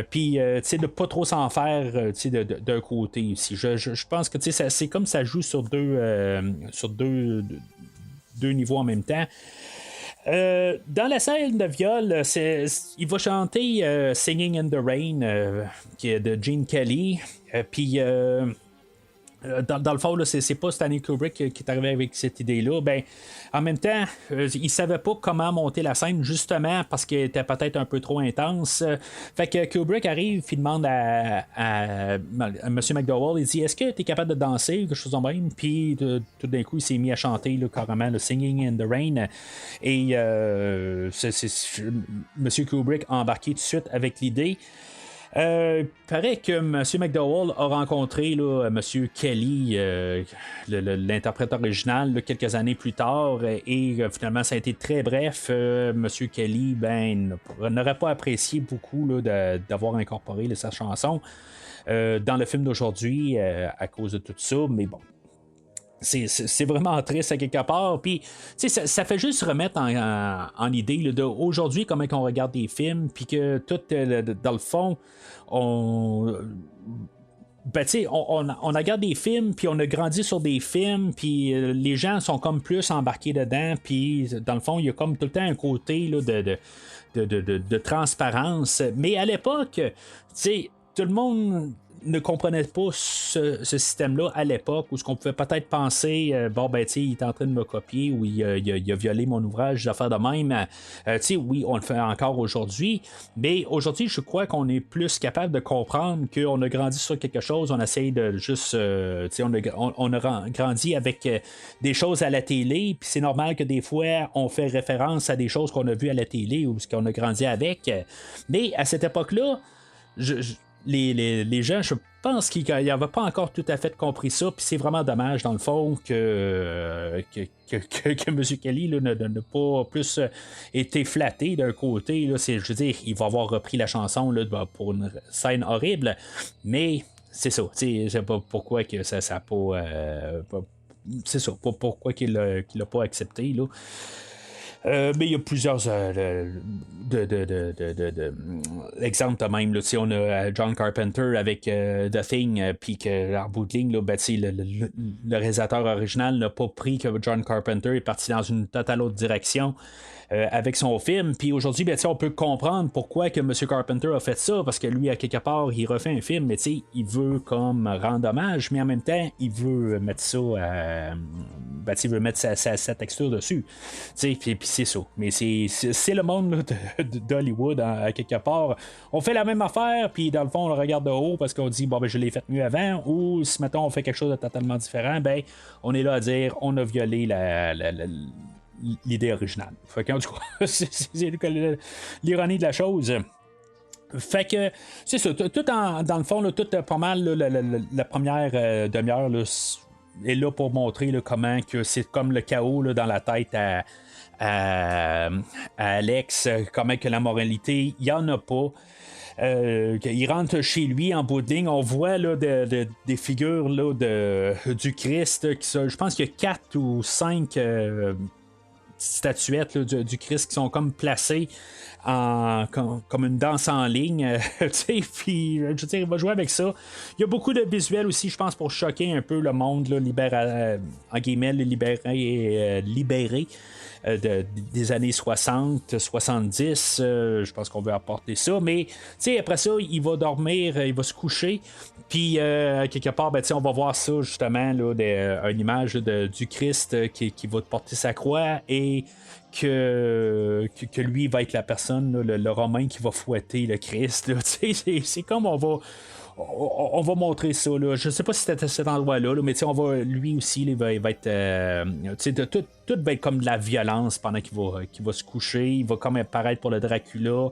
Puis, de pas trop s'en faire d'un côté ici. Je pense que c'est comme ça joue sur deux niveaux en même temps. Dans la scène de viol, il va chanter Singing in the Rain, qui est de Gene Kelly. Puis... dans le fond, là, c'est pas Stanley Kubrick qui est arrivé avec cette idée-là. Ben, en même temps, il savait pas comment monter la scène, justement, parce qu'elle était peut-être un peu trop intense. Fait que Kubrick arrive, il demande à M. McDowell, il dit, est-ce que tu es capable de danser, quelque chose de même? Puis tout d'un coup, il s'est mis à chanter là, carrément le Singing in the Rain. Et M. Kubrick a embarqué tout de suite avec l'idée. Paraît que M. McDowell a rencontré là, M. Kelly, l'interprète original, là, quelques années plus tard, et finalement ça a été très bref. M. Kelly n'aurait pas apprécié beaucoup là, d'avoir incorporé là, sa chanson dans le film d'aujourd'hui à cause de tout ça, mais bon. C'est vraiment triste à quelque part. Puis, ça fait juste remettre en idée là, d'aujourd'hui comment on regarde des films, puis que tout, dans le fond, on regarde des films, puis on a grandi sur des films, puis les gens sont comme plus embarqués dedans, puis dans le fond, il y a comme tout le temps un côté là, de transparence. Mais à l'époque, tout le monde ne comprenait pas ce système-là à l'époque, où ce qu'on pouvait peut-être penser, il est en train de me copier, ou il a violé mon ouvrage, des affaires de même. Oui, on le fait encore aujourd'hui, mais aujourd'hui, je crois qu'on est plus capable de comprendre qu'on a grandi sur quelque chose, on essaye de juste... on a grandi avec des choses à la télé, puis c'est normal que des fois, on fait référence à des choses qu'on a vues à la télé, ou ce qu'on a grandi avec. Mais à cette époque-là, les gens, je pense qu'ils n'avaient pas encore tout à fait compris ça, puis c'est vraiment dommage, dans le fond, que M. Kelly là, n'a pas plus été flatté d'un côté. Là, je veux dire, il va avoir repris la chanson là, pour une scène horrible, mais c'est ça. Je sais pas pourquoi que ça n'a pas... c'est ça, pourquoi qu'il l'a pas accepté, là. Mais il y a plusieurs exemples même. Là, on a John Carpenter avec The Thing, puis que en bout de ligne, là, le réalisateur original n'a pas pris que John Carpenter est parti dans une totale autre direction. avec son film. Puis aujourd'hui, ben, on peut comprendre pourquoi que M. Carpenter a fait ça, parce que lui, à quelque part, il refait un film, mais il veut comme rendre hommage, mais en même temps, il veut mettre ça, ben, il veut mettre sa texture dessus. Puis c'est ça. Mais c'est le monde là, d'Hollywood, à quelque part. On fait la même affaire, puis dans le fond, on le regarde de haut parce qu'on dit, bon, ben, je l'ai fait mieux avant, ou si, mettons, on fait quelque chose de totalement différent, ben, on est là à dire, on a violé l'idée originale. Fait qu'en tout cas, c'est l'ironie de la chose. Fait que, c'est ça, tout dans le fond, là, tout pas mal, là, la première demi-heure là, est là pour montrer là, comment que c'est comme le chaos là, dans la tête à Alex, comment que la moralité, il n'y en a pas. Il rentre chez lui en bout de ligne, on voit là, des figures là, du Christ. Je pense qu'il y a 4 ou 5 statuettes là, du Christ qui sont comme placées comme une danse en ligne. Puis, je veux dire, il va jouer avec ça. Il y a beaucoup de visuels aussi, je pense, pour choquer un peu le monde, là, en guillemets, libéré. Des années 60, 70, je pense qu'on veut apporter ça, mais après ça, il va dormir, il va se coucher, puis quelque part, ben, on va voir ça justement, là, une image du Christ qui va porter sa croix et que lui va être la personne, là, le Romain qui va fouetter le Christ. Là, c'est comme on va montrer ça. Là. Je sais pas si c'était à cet endroit-là, là, mais lui aussi, il va être. Tout va être comme de la violence pendant qu'il va se coucher. Il va comme apparaître pour le Dracula.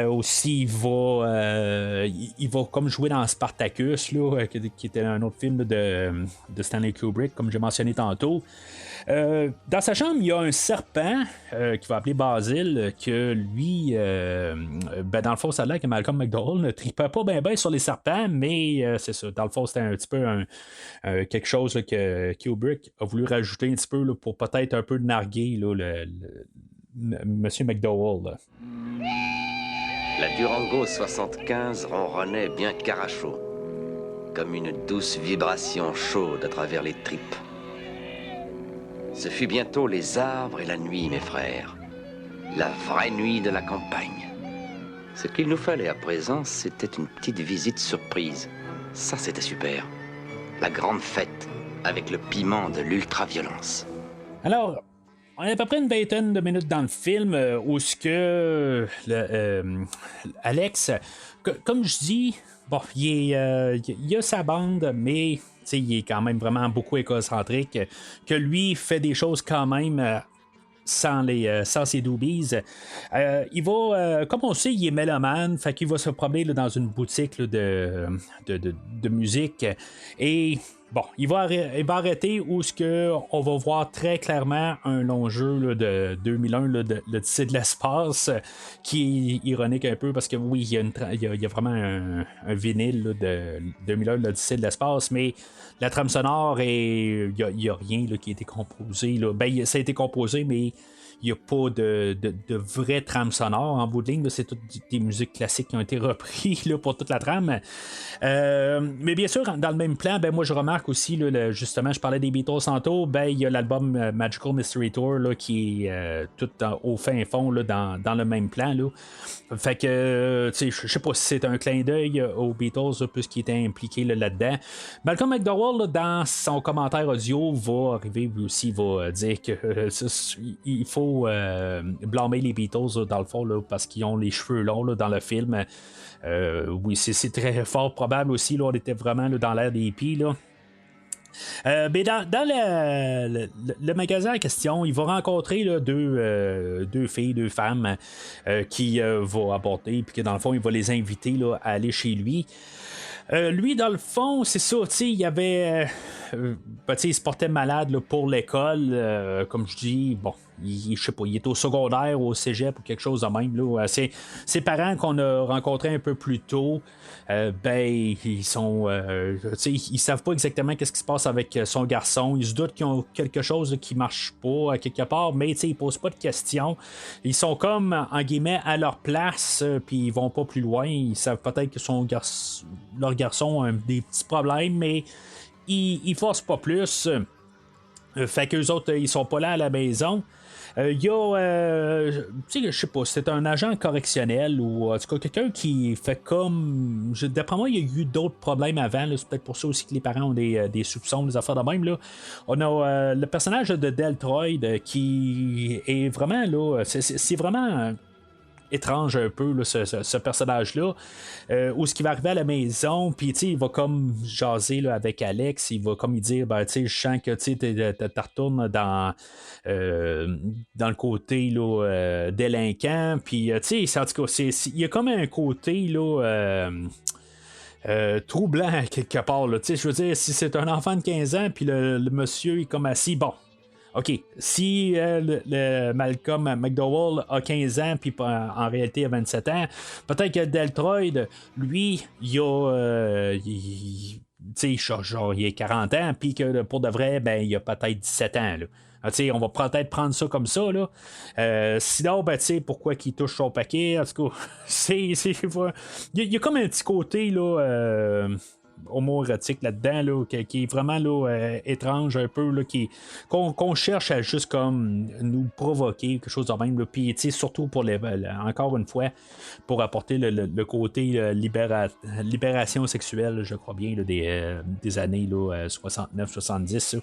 Aussi, il va comme jouer dans Spartacus, là, qui était un autre film là, de Stanley Kubrick, comme j'ai mentionné tantôt. Dans sa chambre, il y a un serpent qui va appeler Basile, que lui, ben dans le fond, ça a l'air que Malcolm McDowell ne tripait pas bien sur les serpents, mais c'est ça. Dans le fond, c'était un petit peu quelque chose là, que Kubrick a voulu rajouter un petit peu là, pour peut-être un peu narguer là, Monsieur McDowell. Là. La Durango 75 ronronnait bien carachot, comme une douce vibration chaude à travers les tripes. Ce fut bientôt les arbres et la nuit, mes frères. La vraie nuit de la campagne. Ce qu'il nous fallait à présent, c'était une petite visite surprise. Ça, c'était super. La grande fête, avec le piment de l'ultraviolence. Alors, on a à peu près une vingtaine de minutes dans le film où ce que Alex, comme je dis, bon, il a sa bande, mais il est quand même vraiment beaucoup égocentrique, que lui fait des choses quand même sans ses doobies. Il va, comme on sait, il est mélomane, fait qu'il va se promener là, dans une boutique là, de musique et bon, il va arrêter où ce que on va voir très clairement un long jeu là, de 2001, là, l'Odyssée de l'espace, qui est ironique un peu parce que oui, il y a vraiment un vinyle là, de 2001, l'Odyssée de l'espace, mais la trame sonore, il n'y a rien là, qui a été composé. Là. Ben, ça a été composé, mais il n'y a pas de vraie trame sonore en bout de ligne. Là, c'est toutes des musiques classiques qui ont été reprises là, pour toute la trame. Mais bien sûr, dans le même plan, ben, moi je remarque aussi, là, justement, je parlais des Beatles tantôt, ben, il y a l'album Magical Mystery Tour là, qui est tout au fin fond là, dans le même plan. Là. Fait que, je sais pas si c'est un clin d'œil aux Beatles, puisqu'il était impliqué là-dedans. Malcolm McDowell, là, dans son commentaire audio, va arriver lui aussi, va dire que il faut blâmer les Beatles dans le fond là, parce qu'ils ont les cheveux longs là, dans le film. Oui, c'est très fort probable aussi. Là, on était vraiment là, dans l'ère des hippies. Là. Mais dans le magasin en question, il va rencontrer là, deux filles, deux femmes qui vont aborder, puis que dans le fond, il va les inviter là, à aller chez lui. Lui, dans le fond, c'est ça, il y avait. Il se portait malade là, pour l'école. Comme je dis, bon, je sais pas, il est au secondaire, au cégep ou quelque chose de même. Là. Ses parents qu'on a rencontrés un peu plus tôt, ben, ils sont. Ils savent pas exactement qu'est-ce qui se passe avec son garçon. Ils se doutent qu'ils ont quelque chose là, qui marche pas à quelque part, mais ils posent pas de questions. Ils sont comme, en guillemets, à leur place, puis ils vont pas plus loin. Ils savent peut-être que leur garçon a des petits problèmes, mais ils forcent pas plus. Fait qu'eux autres, ils sont pas là à la maison. Il y a, tu sais, je sais pas, c'est un agent correctionnel ou en tout cas quelqu'un qui fait comme. D'après moi, il y a eu d'autres problèmes avant. C'est peut-être pour ça aussi que les parents ont des soupçons, des affaires de même. Là. On a le personnage de Deltroid qui est vraiment là. C'est vraiment étrange un peu là, ce personnage-là où ce qui va arriver à la maison puis il va comme jaser là, avec Alex, il va comme lui dire ben, je sens que tu retournes dans le côté là, délinquant puis en tout cas il y a comme un côté là troublant quelque part. Je veux dire, si c'est un enfant de 15 ans, puis le monsieur est comme assis, bon. OK, si le Malcolm McDowell a 15 ans, puis en réalité a 27 ans, peut-être que Deltroid, lui, il a. Il est 40 ans, puis que pour de vrai, ben, il a peut-être 17 ans. Là. On va peut-être prendre ça comme ça. Là. Sinon, ben, pourquoi qu'il touche son paquet? En tout cas, il y a comme un petit côté là, homo-érotique là-dedans là, qui est vraiment là, étrange un peu là, qu'on cherche à juste comme nous provoquer quelque chose de même. Puis surtout pour encore une fois pour apporter le côté libération sexuelle, je crois bien là, des années 69-70.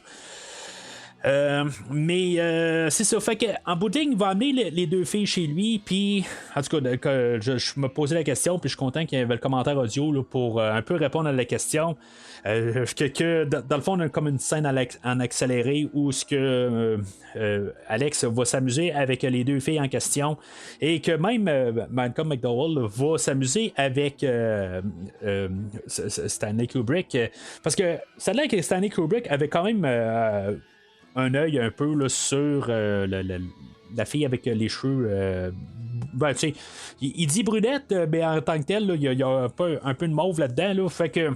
Mais c'est ça. Fait que en bout de ligne, il va amener les deux filles chez lui. Puis, en tout cas, je me posais la question. Puis, je suis content qu'il y avait le commentaire audio là, pour un peu répondre à la question. Dans le fond, on a comme une scène en accéléré où ce que Alex va s'amuser avec les deux filles en question. Et que même Malcolm McDowell va s'amuser avec Stanley Kubrick. Parce que ça a l'air que Stanley Kubrick avait quand même un œil un peu là, sur la fille avec les cheveux. Ben, il dit brunette, mais en tant que tel, il y a un peu de mauve là-dedans. Là, fait que.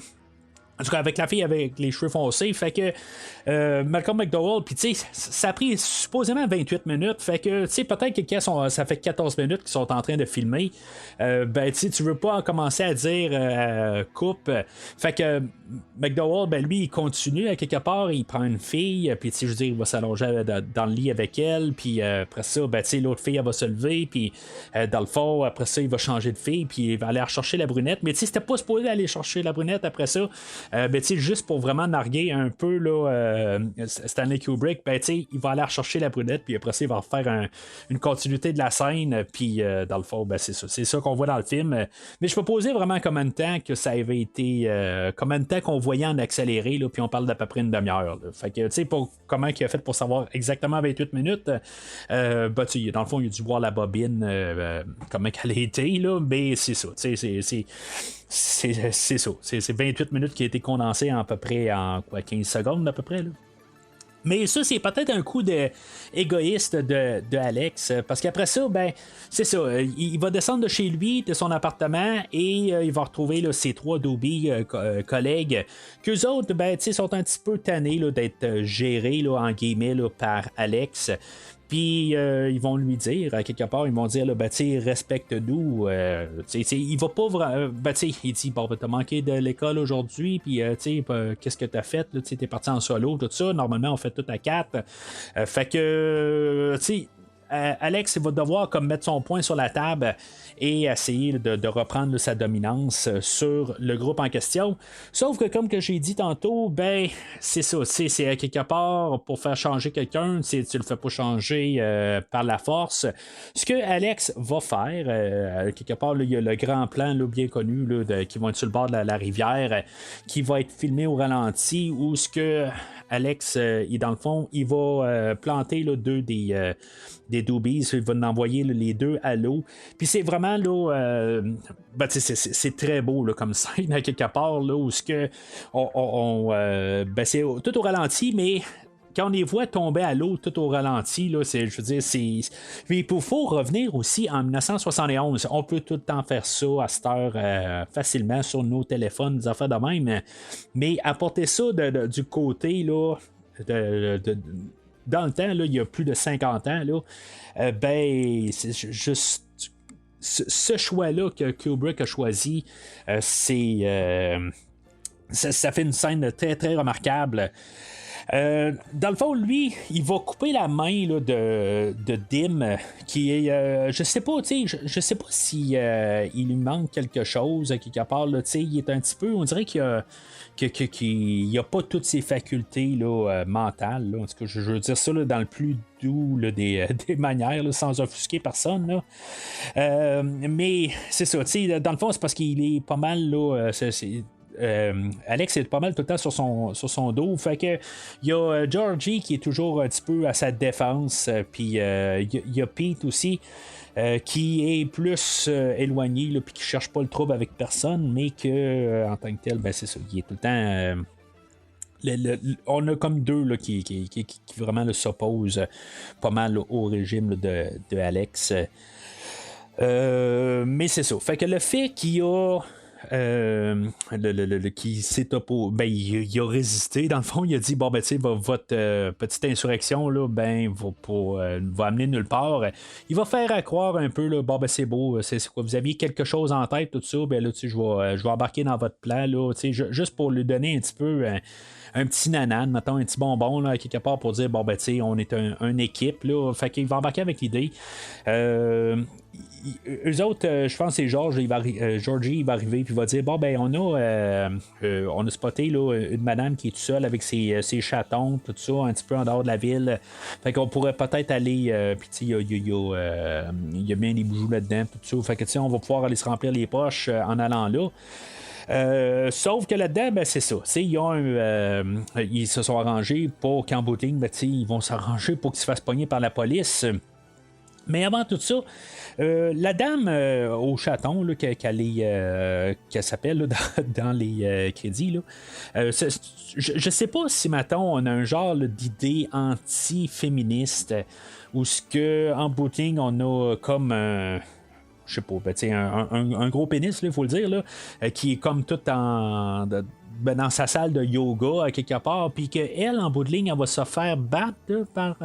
En tout cas, avec la fille avec les cheveux foncés, fait que Malcolm McDowell, puis tu sais, ça a pris supposément 28 minutes, fait que tu sais, peut-être que ça fait 14 minutes qu'ils sont en train de filmer, ben tu veux pas commencer à dire coupe, fait que McDowell, ben lui, il continue à quelque part, il prend une fille, puis tu sais, je veux dire, il va s'allonger dans le lit avec elle, puis après ça, ben tu sais, l'autre fille, elle va se lever, puis dans le fond, après ça, il va changer de fille, puis il va aller rechercher la brunette, mais tu sais, c'était pas supposé aller chercher la brunette après ça. Ben, juste pour vraiment narguer un peu là, Stanley Kubrick, ben, il va aller rechercher la brunette, puis après ça, il va faire une continuité de la scène, puis dans le fond, ben, c'est ça qu'on voit dans le film. Mais je peux poser vraiment combien de temps que ça avait été, combien de temps qu'on voyait en accéléré, là, puis on parle d'à peu près une demi-heure. Là. Fait que, comment il a fait pour savoir exactement 28 minutes, ben, dans le fond, il a dû voir la bobine, comment elle a été, là, mais c'est ça, c'est ça. C'est 28 minutes qui a été condensé à peu près en 15 secondes à peu près. Là. Mais ça, c'est peut-être un coup égoïste de Alex, parce qu'après ça, ben, c'est ça, il va descendre de chez lui, de son appartement, et il va retrouver là, ses 3 Doobie collègues, qu'eux autres, ben, sont un petit peu tannés là, d'être gérés, là, en guillemets, là, par Alex. Puis ils vont lui dire, à quelque part, ils vont dire, là, ben, respecte-nous. Il va pas vraiment. Ben, il dit, bon, t'as manqué de l'école aujourd'hui, puis qu'est-ce que t'as fait? T'es parti en solo, tout ça. Normalement, on fait tout à 4. Fait que, Alex va devoir comme mettre son poing sur la table et essayer de reprendre sa dominance sur le groupe en question. Sauf que comme que j'ai dit tantôt, ben c'est ça, c'est à quelque part pour faire changer quelqu'un, tu le fais pas changer par la force. Ce que Alex va faire, quelque part, il y a le grand plan là, bien connu là, qui va être sur le bord de la rivière, qui va être filmé au ralenti, où ce que Alex, dans le fond, il va planter là, 2 des Doobies, il va en envoyer là, les 2 à l'eau. Puis c'est vraiment là, ben, c'est très beau là, comme scène à quelque part là, où ce que ben, c'est tout au ralenti, mais quand on les voit tomber à l'eau tout au ralenti, là, je veux dire, il faut revenir aussi en 1971. On peut tout le temps faire ça à cette heure facilement sur nos téléphones, des affaires de même. Mais apporter ça du côté là, dans le temps, là, il y a plus de 50 ans, là, ben, c'est juste ce choix-là que Kubrick a choisi, ça fait une scène très, très remarquable. Dans le fond, lui, il va couper la main là, de Dim, qui est, je sais pas, tu sais, je sais pas si il lui manque quelque chose, quelque part, là, tu sais, il est un petit peu, on dirait qu'il a, qu'il a pas toutes ses facultés là, mentales, là. En tout cas, je veux dire ça là, dans le plus doux là, des manières, là, sans offusquer personne, là. Mais c'est ça, tu sais, dans le fond, c'est parce qu'il est pas mal, là, Alex est pas mal tout le temps sur son dos. Fait que il y a Georgie qui est toujours un petit peu à sa défense. Puis il y a Pete aussi. Qui est plus éloigné puis qui cherche pas le trouble avec personne, mais que en tant que tel, ben c'est ça, il est tout le temps. On a comme deux là, qui vraiment là, s'opposent pas mal là, au régime là, de Alex. Mais c'est ça. Fait que le fait qu'il y a qui s'est opposé, ben, il a résisté. Dans le fond, il a dit bon, ben, tu sais, votre petite insurrection, là, ben, va amener nulle part. Il va faire à croire un peu, là, bon, ben, c'est beau, c'est quoi, vous aviez quelque chose en tête, tout ça, ben, là, tu sais, je vais embarquer dans votre plan, là, tu sais, juste pour lui donner un petit peu. Un petit nanan, mettons, un petit bonbon, là, quelque part pour dire, bon, ben, tu sais, on est une équipe, là. Fait qu'il va embarquer avec l'idée. Eux autres, je pense que c'est Georgie, il va arriver puis il va dire bon ben on a spoté là, une madame qui est toute seule avec ses chatons, tout ça, un petit peu en dehors de la ville. Fait qu'on pourrait peut-être aller puis tu sais, il y a bien des bijoux là-dedans, tout ça. Fait que tu sais, on va pouvoir aller se remplir les poches en allant là. Sauf que là-dedans, ben, c'est ça. Ils se sont arrangés pour qu'en bout de ligne, ben, ils vont s'arranger pour qu'ils se fassent pogner par la police. Mais avant tout ça, la dame au chaton qu'elle s'appelle là, dans les crédits, là, je sais pas si maintenant on a un genre là, d'idée anti-féministe ou ce que en bout de ligne, on a comme je sais pas, ben, un gros pénis, il faut le dire, là, qui est comme tout dans sa salle de yoga à quelque part, puis qu'elle, en bout de ligne, elle va se faire battre là, par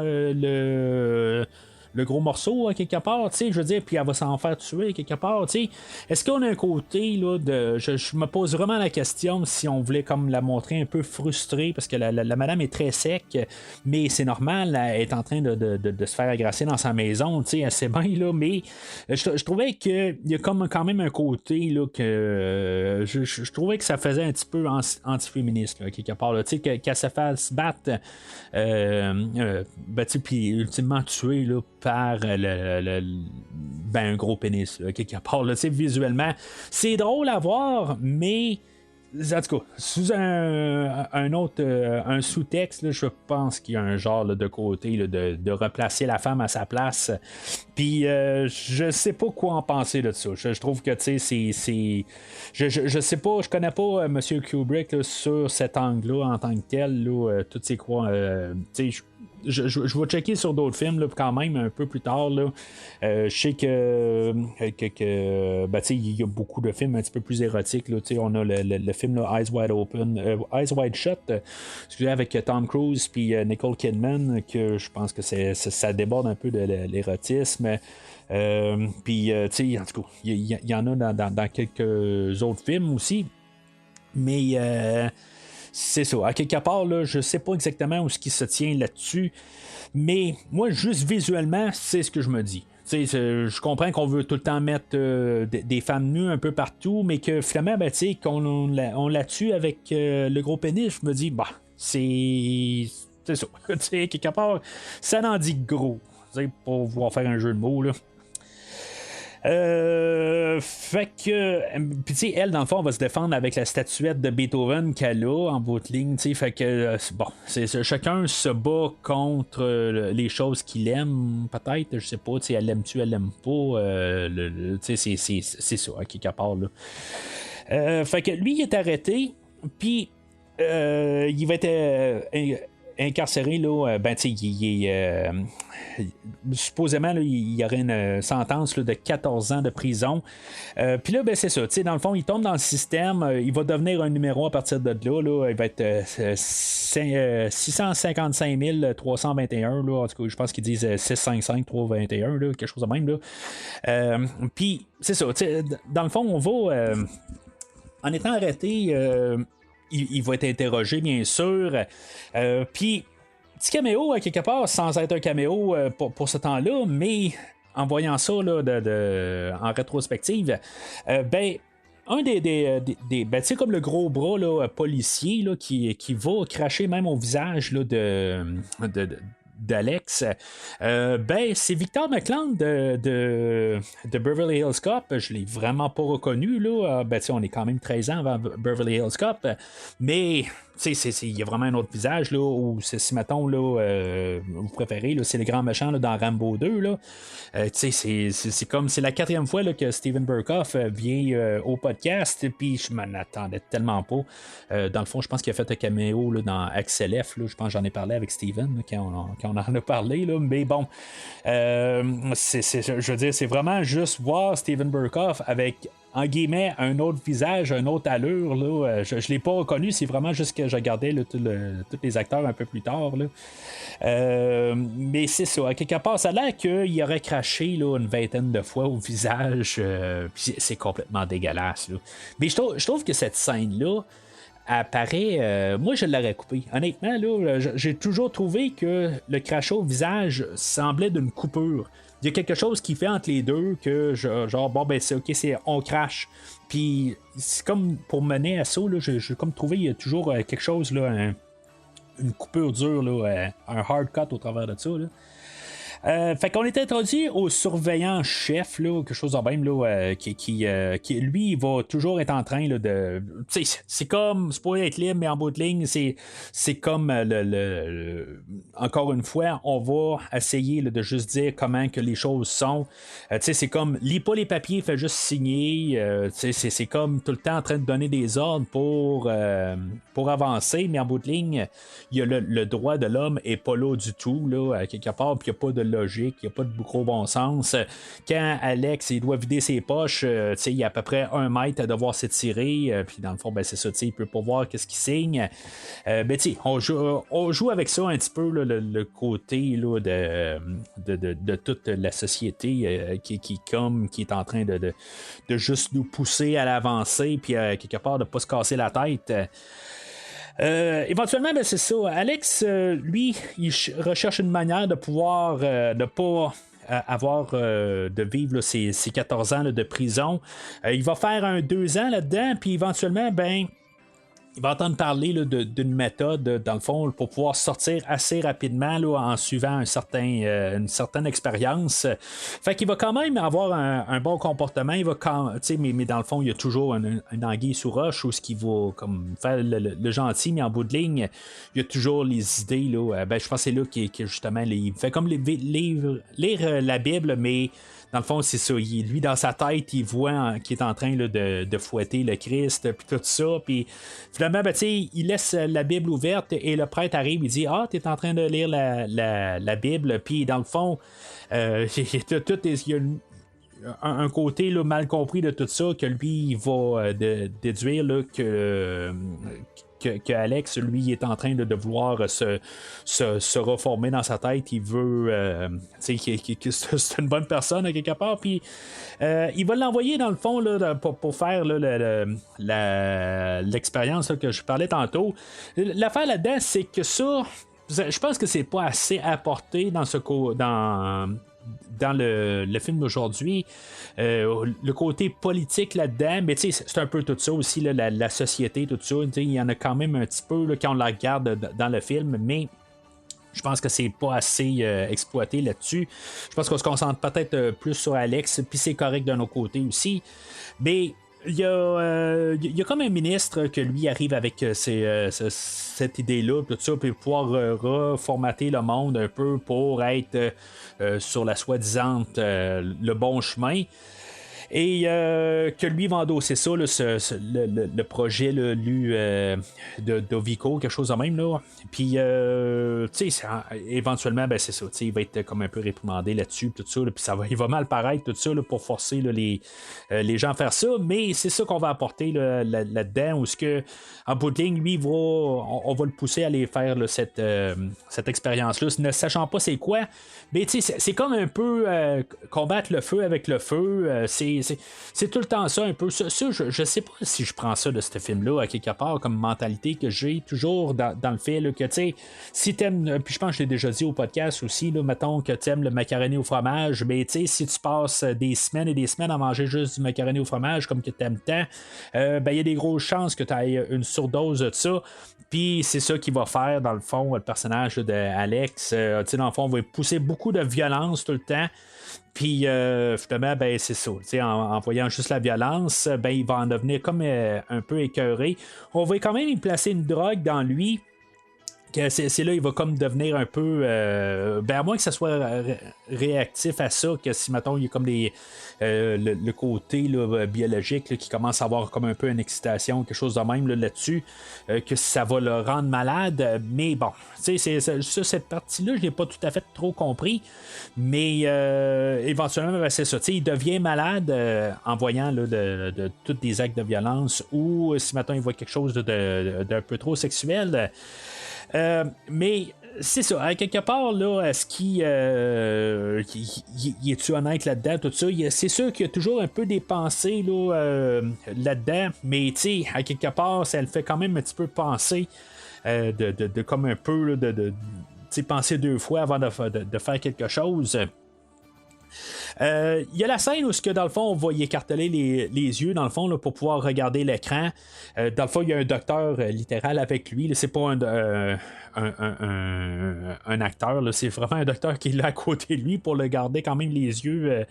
le gros morceau à quelque part, tu sais, je veux dire, puis elle va s'en faire tuer quelque part, tu sais. Est-ce qu'on a un côté là de, je me pose vraiment la question si on voulait comme la montrer un peu frustrée parce que la madame est très sec, mais c'est normal, elle est en train de se faire agresser dans sa maison, tu sais, assez bien là, mais je trouvais que il y a comme quand même un côté là que je trouvais que ça faisait un petit peu anti-féministe là, quelque part, tu sais, qu'elle se fasse battre, ben tu sais, puis ultimement tuer là par un gros pénis là, quelque part là, visuellement c'est drôle à voir, mais en tout cas sous un autre un sous-texte là, je pense qu'il y a un genre là, de côté là, de replacer la femme à sa place, puis je sais pas quoi en penser de ça. Je trouve que tu sais c'est je sais pas, je connais pas Monsieur Kubrick là, sur cet angle là en tant que tel là, toutes ces quoi tu sais je vais checker sur d'autres films là, quand même un peu plus tard. Là. Je sais que ben, il y a beaucoup de films un petit peu plus érotiques. Là, on a le film là, Eyes Wide Open, Eyes Wide Shut, avec Tom Cruise puis Nicole Kidman, que je pense que ça déborde un peu de l'érotisme. Puis, en tout cas, il y en a dans quelques autres films aussi. Mais c'est ça. À quelque part, là, je sais pas exactement où ce qui se tient là-dessus, mais moi, juste visuellement, c'est ce que je me dis. Je comprends qu'on veut tout le temps mettre des femmes nues un peu partout, mais que finalement, ben, qu'on la tue avec le gros pénis, je me dis, bah, c'est ça. Quelque part, ça n'en dit gros, pour pouvoir faire un jeu de mots, là. Fait que puis tu sais, elle dans le fond, elle va se défendre avec la statuette de Beethoven qu'elle a en bout de ligne, tu sais, fait que bon, chacun se bat contre les choses qu'il aime, peut-être, je sais pas, tu sais, elle l'aime-tu, elle l'aime pas, tu sais, c'est ça, à quelque part là. Fait que lui il est arrêté, puis il va être incarcéré là, ben tu sais, supposément là, il y aurait une sentence là, de 14 ans de prison. Puis là, ben c'est ça, tu sais, dans le fond, il tombe dans le système, il va devenir un numéro à partir de là, il va être 655 321 là, en tout cas, je pense qu'ils disent 655 321 là, quelque chose de même là. Puis c'est ça, tu sais, dans le fond, on va en étant arrêté. il va être interrogé, bien sûr. Puis, petit caméo, quelque part, sans être un caméo pour ce temps-là, mais en voyant ça là, en rétrospective, ben. Un ben, tu sais, comme le gros bras là, policier là, qui va cracher même au visage là, d'Alex, ben c'est Victor McClung de Beverly Hills Cop. Je l'ai vraiment pas reconnu là. Ben, on est quand même 13 ans avant Beverly Hills Cop, mais il y a vraiment un autre visage là, où si mettons là, vous préférez là, c'est le grand méchant là, dans Rambo 2 là. C'est comme c'est la 4e fois là, que Steven Berkoff vient au podcast, puis je m'en attendais tellement pas. Dans le fond, je pense qu'il a fait un caméo là, dans Axel F. Là, je pense que j'en ai parlé avec Steven là, quand on en a parlé, là, mais bon, je veux dire, c'est vraiment juste voir Steven Berkoff avec en guillemets, un autre visage, une autre allure. Là. Je ne l'ai pas reconnu, c'est vraiment juste que je regardais là, tous les acteurs un peu plus tard. Là. Mais c'est ça, à quelque part, ça a l'air qu'il aurait craché là, une 20aine de fois au visage. Puis c'est complètement dégueulasse. Là. Mais je trouve que cette scène-là apparaît. Moi, je l'aurais coupé. Honnêtement, là, j'ai toujours trouvé que le crachat au visage semblait d'une coupure. Il y a quelque chose qui fait entre les deux que genre bon ben c'est ok, on crache. Puis c'est comme pour mener à ça là, j'ai comme trouvé il y a toujours quelque chose là, une coupure dure là, un hard cut au travers de ça là. Fait qu'on est introduit au surveillant chef, là, quelque chose de même, là, qui lui, il va toujours être en train là, de. C'est comme, c'est pas être libre, mais en bout de ligne, c'est comme encore une fois, on va essayer là, de juste dire comment que les choses sont. C'est comme, lis pas les papiers, fais juste signer. C'est comme tout le temps en train de donner des ordres pour avancer, mais en bout de ligne, il y a le droit de l'homme est pas là du tout, là, quelque part, puis il n'y a pas de logique, il n'y a pas de gros bon sens. Quand Alex il doit vider ses poches, il y a à peu près 1 mètre à devoir s'étirer, puis dans le fond, ben, c'est ça, il peut pas voir qu'est-ce qu'il signe. Ben, on joue avec ça un petit peu là, le côté là, de toute la société qui est en train de juste nous pousser à l'avancée, puis quelque part de ne pas se casser la tête. Éventuellement, ben, c'est ça. Alex, lui, il recherche une manière de pouvoir ne pas avoir de vivre là, ses 14 ans là, de prison. Il va faire un 2 ans là-dedans, puis éventuellement, ben. Il va entendre parler là, d'une méthode, dans le fond, pour pouvoir sortir assez rapidement là, en suivant une certaine expérience. Fait qu'il va quand même avoir un bon comportement. Il va mais dans le fond, il y a toujours un anguille sous roche où ce qui va comme faire le gentil, mais en bout de ligne, il y a toujours les idées. Là, ben, je pense que c'est là qu'il justement, il fait comme lire la Bible, mais dans le fond, c'est ça. Lui, dans sa tête, il voit qu'il est en train là, de fouetter le Christ, puis tout ça. Puis finalement, ben, il laisse la Bible ouverte et le prêtre arrive, il dit tu es en train de lire la Bible. Puis dans le fond, il y a un côté là, mal compris de tout ça, que lui, il va déduire là, que Alex, lui, est en train de vouloir se reformer dans sa tête. Il veut que c'est une bonne personne à quelque part. Puis il va l'envoyer dans le fond là, pour faire là, l'expérience là, que je parlais tantôt. L'affaire là-dedans, c'est que ça, je pense que c'est pas assez apporté dans le film d'aujourd'hui, le côté politique là-dedans, mais c'est un peu tout ça aussi, là, la société, tout ça, il y en a quand même un petit peu là, quand on la regarde dans le film, mais je pense que c'est pas assez exploité là-dessus. Je pense qu'on se concentre peut-être plus sur Alex, puis c'est correct de nos côtés aussi, mais il y a comme un ministre que lui arrive avec cette idée-là, tout ça, puis pouvoir reformater le monde un peu pour être sur la soi-disant le bon chemin. Et que lui va endosser ça, là, le projet là, de Dovico, quelque chose de même. Là. Puis, éventuellement, ben, c'est ça. Il va être comme un peu réprimandé là-dessus, tout ça. Là, puis il va mal paraître, tout ça, là, pour forcer là, les gens à faire ça. Mais c'est ça qu'on va apporter là-dedans, où ce que, en bout de ligne, lui, on va le pousser à aller faire là, cette expérience-là, ne sachant pas c'est quoi. Mais c'est comme un peu combattre le feu avec le feu. C'est c'est tout le temps ça un peu. Ça, je sais pas si je prends ça de ce film-là à quelque part comme mentalité que j'ai toujours dans le fait là, que tu sais, si t'aimes, puis je pense que je l'ai déjà dit au podcast aussi, là, mettons que t'aimes le macaroni au fromage, mais tu sais, si tu passes des semaines et des semaines à manger juste du macaroni au fromage comme que t'aimes tant, ben il y a des grosses chances que tu aies une surdose de ça. Puis c'est ça qui va faire, dans le fond, le personnage de Alex. Dans le fond, on va pousser beaucoup de violence tout le temps. Puis finalement, ben c'est ça. En voyant juste la violence, ben il va en devenir comme un peu écœuré. On va quand même y placer une drogue dans lui. C'est là il va comme devenir un peu ben à moins que ça soit réactif à ça, que si mettons il y a comme des le côté là, biologique là, qui commence à avoir comme un peu une excitation, quelque chose de même là-dessus, que ça va le rendre malade, mais bon, cette partie-là je l'ai pas tout à fait trop compris, mais éventuellement ben, c'est ça, il devient malade en voyant là, de tous des actes de violence, ou si maintenant il voit quelque chose d'un peu trop sexuel. Mais c'est ça, à quelque part, là, est-ce qu'il est-tu honnête là-dedans, tout ça? C'est sûr qu'il y a toujours un peu des pensées là, là-dedans, mais tu sais, à quelque part, ça le fait quand même un petit peu penser de comme un peu là, de penser deux fois avant de faire quelque chose. Il y a la scène où, dans le fond, on va y écarteler les yeux, dans le fond, là, pour pouvoir regarder l'écran. Dans le fond, il y a un docteur littéral avec lui. Là, c'est pas un acteur, là, c'est vraiment un docteur qui est là à côté de lui pour le garder quand même les yeux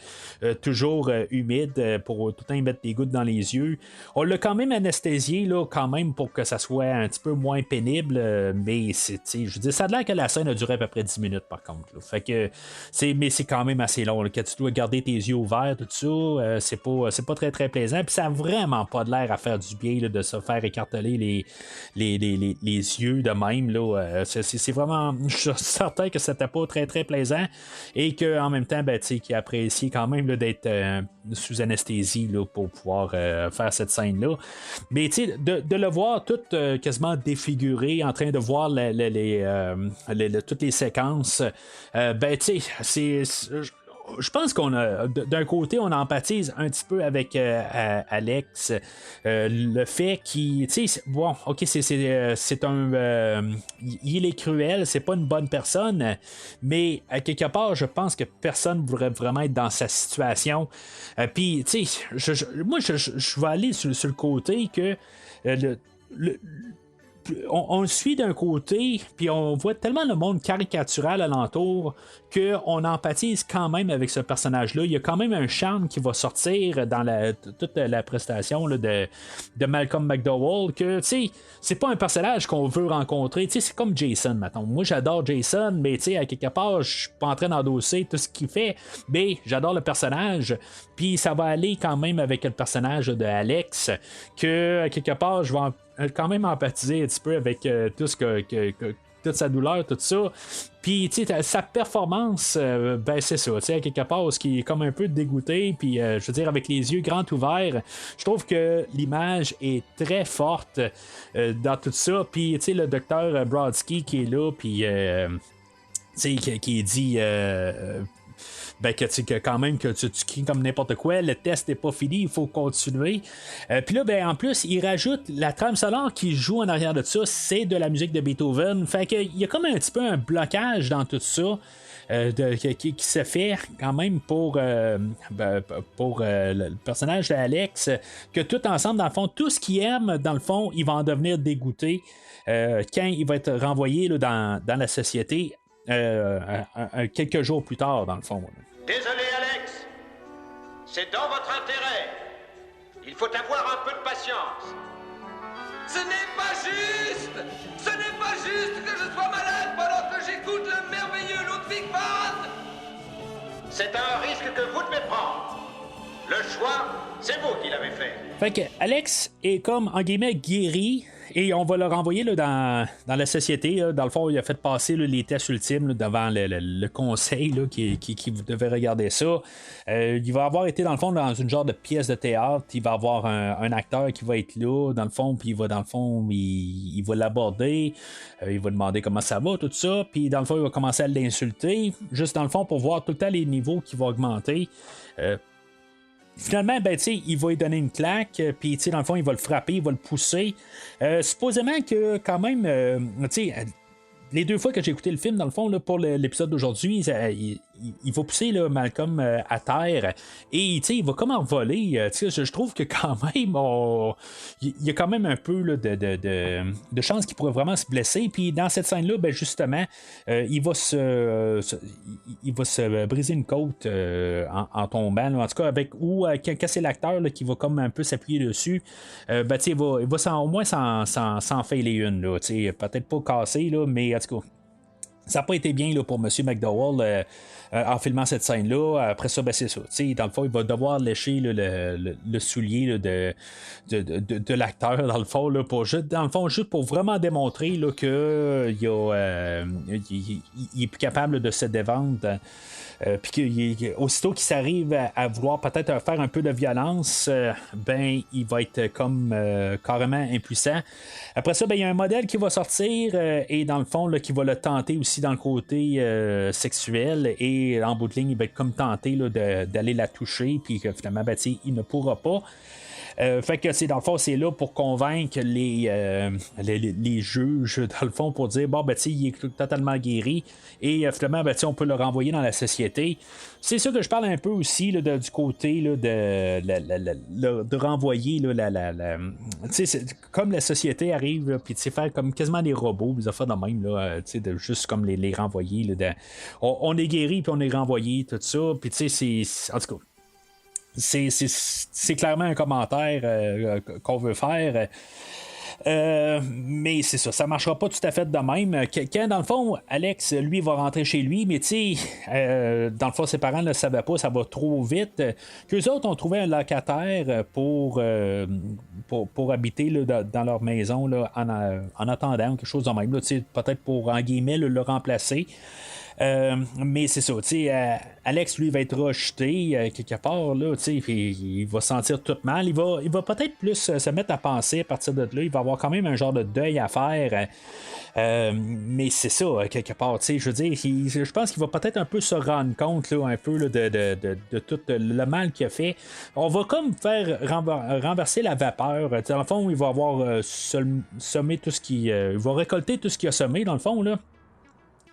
toujours humides, pour tout le temps mettre des gouttes dans les yeux. On l'a quand même anesthésié, là, quand même, pour que ça soit un petit peu moins pénible, mais je veux dire, ça a l'air que la scène a duré à peu près 10 minutes, par contre. Là. Fait que mais c'est quand même assez long. Là, que tu dois garder tes yeux ouverts, tout ça, c'est pas très très plaisant. Puis ça a vraiment pas de l'air à faire du bien là, de se faire écarteler les yeux de même. Là, c'est vraiment. Je suis certain que c'était pas très très plaisant. Et qu'en même temps, ben, qu'il apprécie quand même là, d'être sous anesthésie là, pour pouvoir faire cette scène-là. Mais de le voir tout quasiment défiguré, en train de voir toutes les séquences, ben tu sais, je pense qu'on a, d'un côté, on empathise un petit peu avec Alex. Le fait qu'il, tu sais, bon, ok, c'est un, il est cruel, c'est pas une bonne personne, mais à quelque part, je pense que personne voudrait vraiment être dans sa situation. Puis, tu sais, moi, je vais aller sur le côté que on le suit d'un côté, puis on voit tellement le monde caricatural alentour qu'on empathise quand même avec ce personnage-là. Il y a quand même un charme qui va sortir dans toute la prestation là, de Malcolm McDowell, que c'est pas un personnage qu'on veut rencontrer. C'est comme Jason, mettons. Moi, j'adore Jason, mais à quelque part, je suis pas en train d'endosser tout ce qu'il fait, mais j'adore le personnage, puis ça va aller quand même avec le personnage de Alex, que à quelque part, je vais quand même empathiser un petit peu avec tout ce toute sa douleur, tout ça. Puis, sa performance, ben c'est ça, à quelque part, ce qui est comme un peu dégoûté, puis je veux dire, avec les yeux grands ouverts, je trouve que l'image est très forte dans tout ça. Puis, le docteur Brodsky qui est là, puis, qui dit... ben que quand même que tu cries comme n'importe quoi, le test n'est pas fini, il faut continuer. Puis là, ben en plus, il rajoute la trame sonore qui joue en arrière de ça, c'est de la musique de Beethoven. Fait qu'il y a comme un petit peu un blocage dans tout ça. Qui se fait quand même pour le personnage d'Alex, que tout ensemble, dans le fond, tout ce qu'il aime, dans le fond, il va en devenir dégoûté quand il va être renvoyé là, dans la société quelques jours plus tard, dans le fond. Désolé, Alex. C'est dans votre intérêt. Il faut avoir un peu de patience. Ce n'est pas juste. Ce n'est pas juste que je sois malade pendant que j'écoute le merveilleux Ludwig van. C'est un risque que vous devez prendre. Le choix, c'est vous qui l'avez fait. Fait que Alex est comme, en guillemets, guéri. Et on va le renvoyer là, dans la société. Là. Dans le fond, il a fait passer là, les tests ultimes là, devant le conseil là, qui devait regarder ça. Il va avoir été, dans le fond, dans une genre de pièce de théâtre. Il va avoir un acteur qui va être là, dans le fond, puis il va l'aborder. Il va demander comment ça va, tout ça. Puis, dans le fond, il va commencer à l'insulter. Juste, dans le fond, pour voir tout le temps les niveaux qui vont augmenter. finalement, ben, il va lui donner une claque, puis dans le fond, il va le frapper, il va le pousser. Supposément que quand même, les 2 fois que j'ai écouté le film, dans le fond, là, pour l'épisode d'aujourd'hui, il va pousser là, Malcolm à terre et il va comme envoler. Je trouve que quand même, il y a quand même un peu là, de chance qu'il pourrait vraiment se blesser. Puis dans cette scène-là, ben, justement, il va se briser une côte en tombant. Là, en tout cas, ou quand c'est l'acteur là, qui va comme un peu s'appuyer dessus, ben, il va au moins s'en failer une. Là, peut-être pas casser, là, mais en tout cas. Ça n'a pas été bien là, pour M. McDowell en filmant cette scène-là. Après ça, ben, c'est ça. Dans le fond, il va devoir lécher là, le soulier là, de l'acteur, dans le fond, là, juste pour vraiment démontrer là, qu'il il est plus capable de se dévendre. Puis aussitôt qu'il s'arrive à vouloir peut-être faire un peu de violence, ben il va être comme carrément impuissant. Après ça, ben il y a un modèle qui va sortir et dans le fond là, qui va le tenter aussi dans le côté sexuel et en bout de ligne il va être comme tenté là, d'aller la toucher puis que finalement ben, il ne pourra pas. Fait que dans le fond, c'est là pour convaincre les juges, dans le fond, pour dire bon, ben, il est totalement guéri et finalement, ben, on peut le renvoyer dans la société. C'est sûr que je parle un peu aussi là, du côté là, de renvoyer là, comme la société arrive, puis faire comme quasiment des robots, des affaires de même, là, de juste comme les renvoyer. Là, on est guéri, puis on est renvoyé, tout ça. Puis c'est en tout cas. C'est clairement un commentaire qu'on veut faire. Mais c'est ça, ça marchera pas tout à fait de même. Quand, dans le fond, Alex, lui, va rentrer chez lui, mais dans le fond, ses parents ne le savaient pas, ça va trop vite. Qu'eux autres ont trouvé un locataire pour habiter là, dans leur maison là, en attendant, quelque chose de même. Là, peut-être pour, en guillemets, le remplacer. Mais c'est ça, Alex lui va être rejeté quelque part là, puis il va se sentir tout mal. Il va peut-être plus se mettre à penser à partir de là. Il va avoir quand même un genre de deuil à faire. Mais c'est ça, quelque part. Je veux dire, je pense qu'il va peut-être un peu se rendre compte là, un peu là, de tout le mal qu'il a fait. On va comme faire renverser la vapeur. Dans le fond, il va avoir semé tout ce il va récolter tout ce qu'il a semé, dans le fond, là.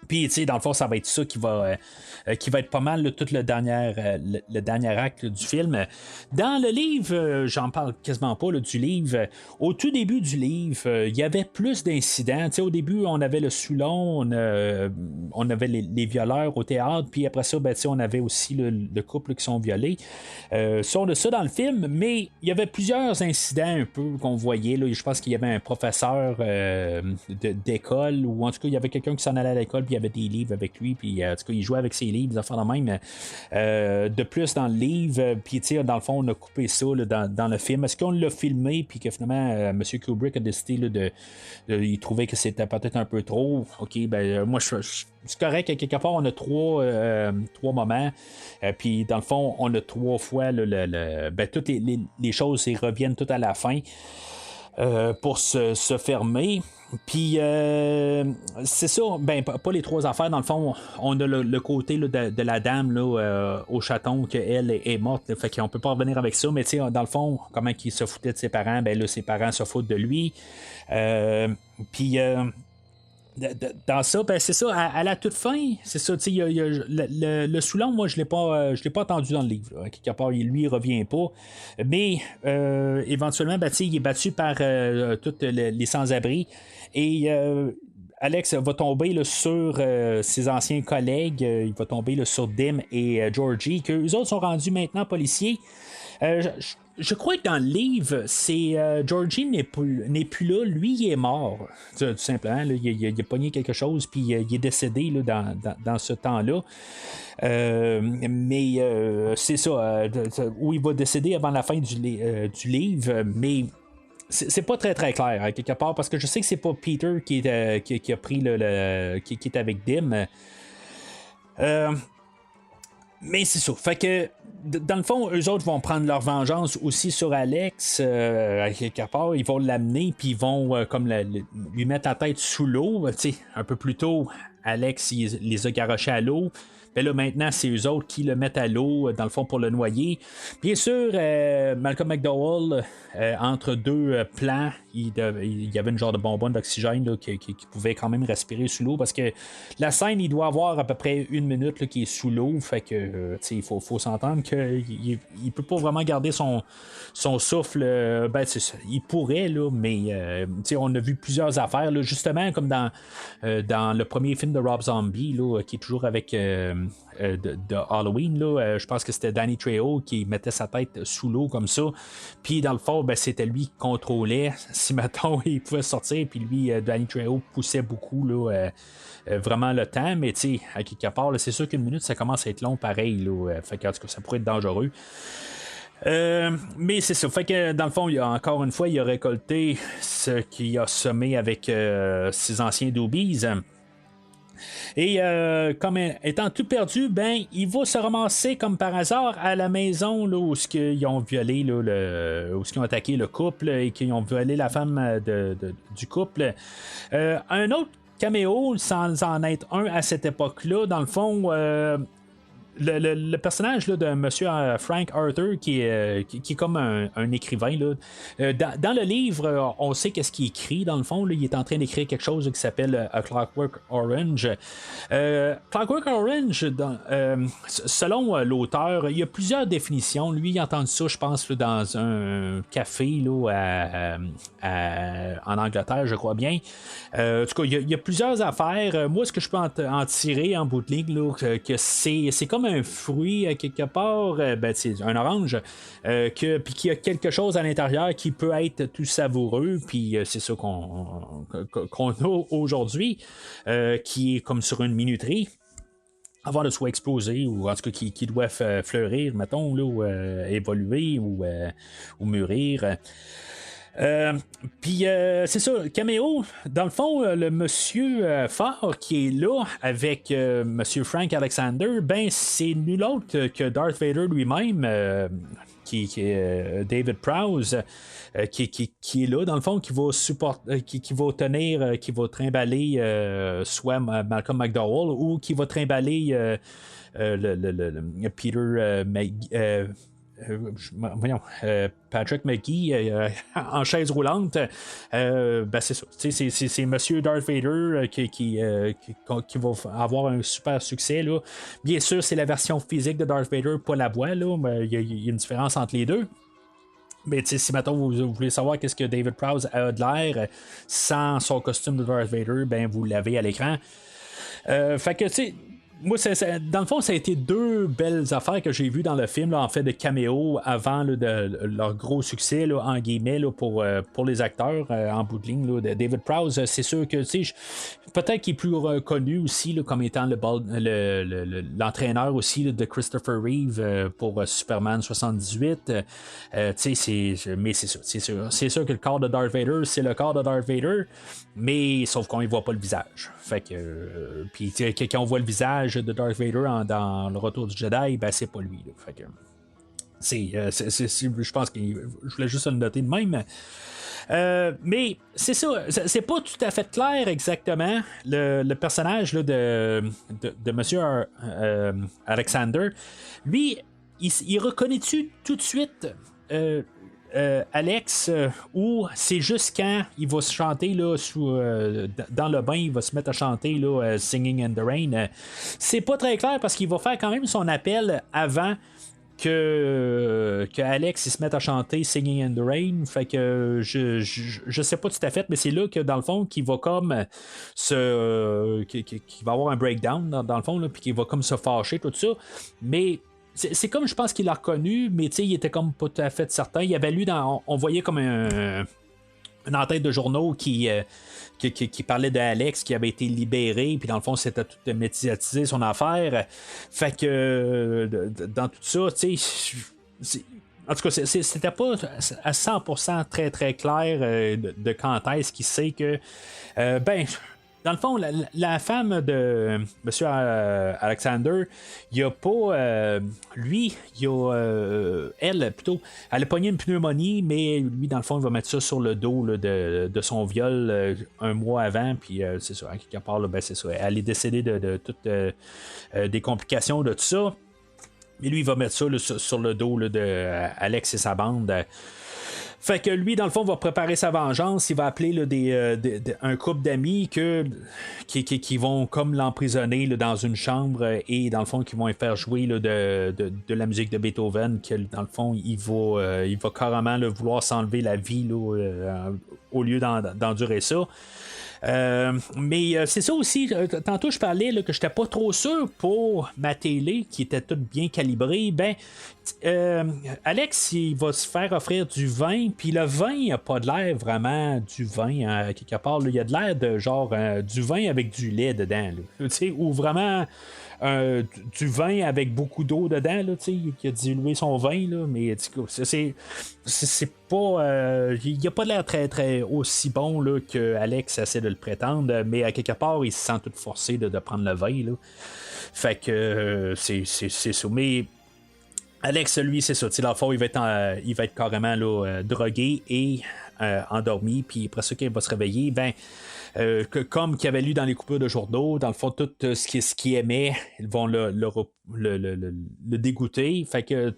Puis, dans le fond, ça va être ça qui va être pas mal là, tout le dernier acte du film. Dans le livre, j'en parle quasiment pas là, du livre. Au tout début du livre, il y avait plus d'incidents. Au début, on avait le Soulon, on avait les violeurs au théâtre, puis après ça, ben, on avait aussi le couple qui sont violés. On a ça dans le film, mais il y avait plusieurs incidents un peu qu'on voyait. Là. Je pense qu'il y avait un professeur d'école, ou en tout cas, il y avait quelqu'un qui s'en allait à l'école, puis il y avait des livres avec lui, puis en tout cas, il jouait avec ses livres, des affaires de même. De plus dans le livre, puis dans le fond, on a coupé ça là, dans le film. Est-ce qu'on l'a filmé, puis que finalement, M. Kubrick a décidé là, il trouvait que c'était peut-être un peu trop. Ok, ben moi, c'est correct, quelque part, on a trois moments, puis dans le fond, on a 3 fois ben, toutes les choses reviennent tout à la fin. Pour se fermer. Puis, c'est ça, ben, pas les 3 affaires. Dans le fond, on a le côté là, de la dame là, au chaton, qu'elle est morte. Là, fait qu'on peut pas revenir avec ça. Mais, dans le fond, comment il se foutait de ses parents, ben là, ses parents se foutent de lui. Puis, dans ça, ben c'est ça, à la toute fin, c'est ça, il y a le Soulon, moi je l'ai pas entendu dans le livre, là. Quelque part, lui il revient pas, mais éventuellement, ben, il est battu par tous les sans-abri et Alex va tomber là, sur ses anciens collègues, il va tomber là, sur Dim et Georgie, que eux autres sont rendus maintenant policiers. Je crois que dans le livre, c'est Georgie n'est plus là. Lui, il est mort, tout simplement. Là, il a pogné quelque chose, puis il est décédé là, dans ce temps-là. Mais c'est ça, où il va décéder avant la fin du livre, mais c'est pas très très clair, hein, quelque part, parce que je sais que c'est pas Peter qui a pris qui est avec Dim. Mais c'est ça. Fait que, dans le fond, eux autres vont prendre leur vengeance aussi sur Alex. Quelque part, ils vont l'amener, puis ils vont comme lui mettre la tête sous l'eau. Un peu plus tôt, Alex il les a garochés à l'eau. ben là, maintenant, c'est eux autres qui le mettent à l'eau, dans le fond, pour le noyer. Bien sûr, Malcolm McDowell, entre deux plans, il y avait une genre de bonbonne d'oxygène là, qui pouvait quand même respirer sous l'eau, parce que la scène, il doit avoir à peu près 1 minute là, qui est sous l'eau, fait que il faut s'entendre qu'il il peut pas vraiment garder son souffle. Ben, il pourrait, là, mais on a vu plusieurs affaires, là, justement, comme dans le premier film de Rob Zombie, là, qui est toujours avec de Halloween, là, je pense que c'était Danny Trejo qui mettait sa tête sous l'eau comme ça, puis dans le fond, ben, c'était lui qui contrôlait si mettons il pouvait sortir, puis lui, Danny Trejo poussait beaucoup là, vraiment le temps, mais tu sais, à quelque part, là, c'est sûr qu'une minute ça commence à être long pareil, là, fait que, en tout cas, ça pourrait être dangereux. Mais c'est ça. Fait que dans le fond, encore une fois, il a récolté ce qu'il a semé avec ses anciens doobies. Et comme étant tout perdu, ben il va se ramasser comme par hasard à la maison là, où ils ont violé là, où ils ont attaqué le couple et qu'ils ont violé la femme du couple. Un autre caméo, sans en être un à cette époque-là, dans le fond. Le personnage là, de M. Frank Arthur qui est comme un écrivain là. Dans le livre, on sait qu'est-ce qu'il écrit dans le fond là, il est en train d'écrire quelque chose qui s'appelle A Clockwork Orange. Clockwork Orange, selon l'auteur, il y a plusieurs définitions. Lui, il a entendu ça, je pense, là, dans un café là, en Angleterre, je crois bien. En tout cas, il y a plusieurs affaires. Moi, ce que je peux en tirer en bout de ligne, là, que c'est comme un fruit quelque part, ben, c'est un orange, puis qu'il y a quelque chose à l'intérieur qui peut être tout savoureux, puis c'est ça qu'on a aujourd'hui, qui est comme sur une minuterie avant de soit explosé, ou en tout cas qui doit fleurir, mettons, là, ou évoluer, ou mûrir. Puis c'est ça, caméo, dans le fond, le monsieur fort qui est là avec monsieur Frank Alexander, ben c'est nul autre que Darth Vader lui-même, qui est David Prowse, qui est là, dans le fond, qui va supporter, qui va tenir, qui va trimballer soit Malcolm McDowell ou qui va trimballer le Peter voyons, Patrick McGee en chaise roulante. Ben c'est ça. C'est Monsieur Darth Vader qui va avoir un super succès. Là. Bien sûr, c'est la version physique de Darth Vader, pas la voix. Il y a une différence entre les deux. Mais si maintenant vous voulez savoir qu'est-ce que David Prowse a de l'air sans son costume de Darth Vader, ben vous l'avez à l'écran. Fait que tu sais. Moi, dans le fond, ça a été deux belles affaires que j'ai vues dans le film, là, en fait, de caméo avant là, de leur gros succès, là, en guillemets, là, pour les acteurs, en bout de ligne. Là, de David Prowse, c'est sûr que, peut-être qu'il est plus reconnu aussi là, comme étant l'entraîneur aussi là, de Christopher Reeve pour Superman 78. Mais c'est sûr. C'est sûr que le corps de Darth Vader, c'est le corps de Darth Vader, mais sauf qu'on ne voit pas le visage. Fait que, puis quand on voit le visage de Darth Vader dans le Retour du Jedi, ben c'est pas lui. Là. Fait que, je pense que je voulais juste le noter de même. Mais c'est ça, c'est pas tout à fait clair exactement le personnage là, de Monsieur Alexander. Lui, il reconnaît-tu tout de suite Alex, ou c'est juste quand il va se chanter là, dans le bain, il va se mettre à chanter là, Singing in the Rain. C'est pas très clair parce qu'il va faire quand même son appel avant que Alex il se mette à chanter Singing in the Rain. Fait que je sais pas tout à fait, mais c'est là que dans le fond qu'il va comme qu'il va avoir un breakdown dans le fond, puis qu'il va comme se fâcher, tout ça. Mais c'est comme je pense qu'il l'a reconnu, mais il était comme pas tout à fait certain. Il avait lu on voyait comme une en-tête de journaux qui parlait d'Alex qui avait été libéré, puis dans le fond c'était tout médiatisé son affaire. Fait que dans tout ça, en tout cas, c'était pas à 100% très très clair de quand est-ce qu'il sait que dans le fond, la femme de M. Alexander, il n'y a pas. Lui, il y a. Elle, plutôt, elle a pogné une pneumonie, mais lui, dans le fond, il va mettre ça sur le dos là, de son viol un mois avant, puis c'est ça, à quelque part, là, ben, c'est ça. Elle est décédée de toutes des complications de tout ça. Mais lui, il va mettre ça là, sur le dos là, de Alex et sa bande. Fait que lui, dans le fond, va préparer sa vengeance. Il va appeler là, un couple d'amis qui vont comme l'emprisonner là, dans une chambre et dans le fond, qui vont lui faire jouer là, de la musique de Beethoven. Que, dans le fond, il va carrément là, vouloir s'enlever la vie là, au lieu d'endurer ça. Mais c'est ça aussi, tantôt je parlais là, que j'étais pas trop sûr pour ma télé qui était toute bien calibrée. Ben, Alex, il va se faire offrir du vin, puis le vin, il n'a pas de l'air vraiment du vin, quelque part. Là, il y a de l'air de genre du vin avec du lait dedans, là, ou vraiment du vin avec beaucoup d'eau dedans, là, qui a dilué son vin, là, mais c'est pas. Il n'y a pas de l'air très, très aussi bon là, que Alex essaie de le prétendre, mais à quelque part, il se sent tout forcé de prendre le vin. Là. Fait que c'est ça. Mais Alex, lui, c'est ça. Dans le fond, il va être carrément là, drogué et endormi, puis après ça, quand il va se réveiller, ben. Comme qu'il avait lu dans les coupures de journaux, dans le fond, tout ce qu'il aimait, ils vont le dégoûter. Fait que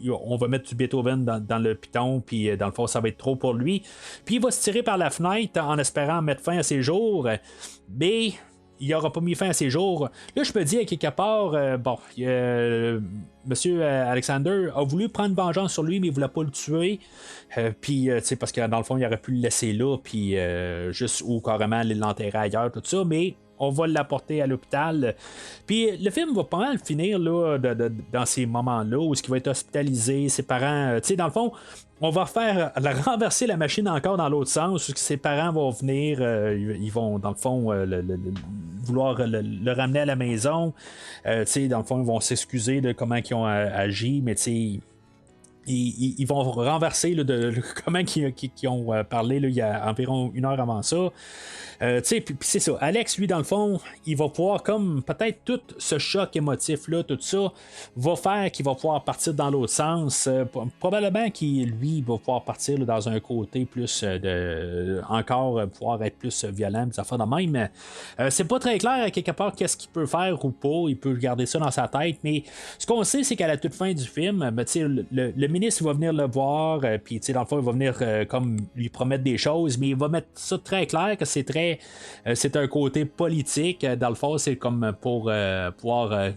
on va mettre du Beethoven dans le piton, puis dans le fond, ça va être trop pour lui. Puis il va se tirer par la fenêtre en espérant mettre fin à ses jours. Mais il n'aura pas mis fin à ses jours. Là, je peux dire, à quelque part, Monsieur Alexander a voulu prendre vengeance sur lui, mais il ne voulait pas le tuer. Puis, tu sais, parce que dans le fond, il aurait pu le laisser là, puis juste ou carrément l'enterrer ailleurs, tout ça, mais on va l'apporter à l'hôpital. Puis le film va pas mal finir là, dans ces moments-là où il va être hospitalisé, ses parents, tu sais, dans le fond, on va renverser la machine encore dans l'autre sens, où ses parents vont venir, ils vont, dans le fond, vouloir le ramener à la maison. Tu sais, dans le fond, ils vont s'excuser de comment ils ont agi, mais tu sais, ils vont renverser là, comment ils ont parlé là, il y a environ 1 heure avant ça. Puis c'est ça. Alex, lui, dans le fond, il va pouvoir, comme peut-être tout ce choc émotif-là, tout ça, va faire qu'il va pouvoir partir dans l'autre sens. Probablement qu'il, lui, va pouvoir partir là, dans un côté plus encore pouvoir être plus violent, des affaires de même. C'est pas très clair à quelque part qu'est-ce qu'il peut faire ou pas. Il peut garder ça dans sa tête, mais ce qu'on sait, c'est qu'à la toute fin du film, ben, le ministre va venir le voir, puis dans le fond, il va venir comme lui promettre des choses, mais il va mettre ça très clair que c'est un côté politique. Dans le fond, c'est comme pour pouvoir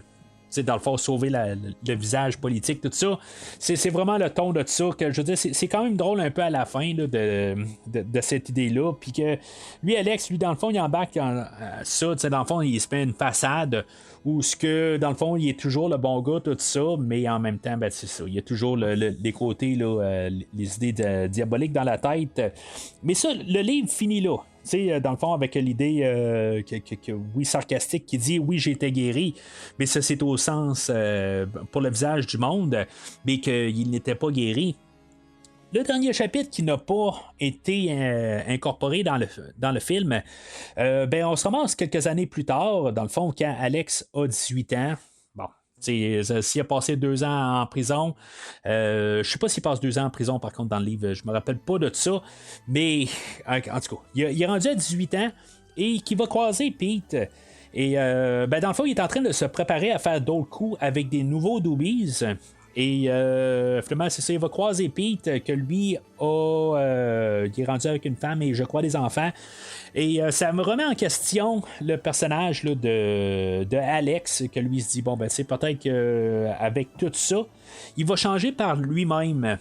dans le fond, sauver le visage politique, tout ça. C'est vraiment le ton de tout ça. Que, je veux dire, c'est quand même drôle un peu à la fin là, de cette idée-là. Puis que lui, Alex, lui, dans le fond, il embarque dans ça. Dans le fond, il se met une façade où ce que, dans le fond, il est toujours le bon gars, tout ça, mais en même temps, ben, c'est ça. Il y a toujours les côtés, là, les idées diaboliques dans la tête. Mais ça, le livre finit là. Dans le fond, avec l'idée oui, sarcastique, qui dit oui, j'ai été guéri, mais ça, c'est au sens pour le visage du monde, mais qu'il n'était pas guéri. Le dernier chapitre qui n'a pas été incorporé dans le film, ben, on se ramasse quelques années plus tard, dans le fond, quand Alex a 18 ans. S'il a passé 2 ans en prison, je sais pas s'il passe 2 ans en prison, par contre, dans le livre, je me rappelle pas de ça, mais en tout cas, il est rendu à 18 ans et qui va croiser Pete. Et ben, dans le fond, il est en train de se préparer à faire d'autres coups avec des nouveaux doobies. Et finalement, c'est ça, il va croiser Pete, que lui il est rendu avec une femme et je crois des enfants. Et ça me remet en question le personnage là, de Alex, que lui se dit, bon, ben, c'est peut-être qu'avec tout ça, il va changer par lui-même.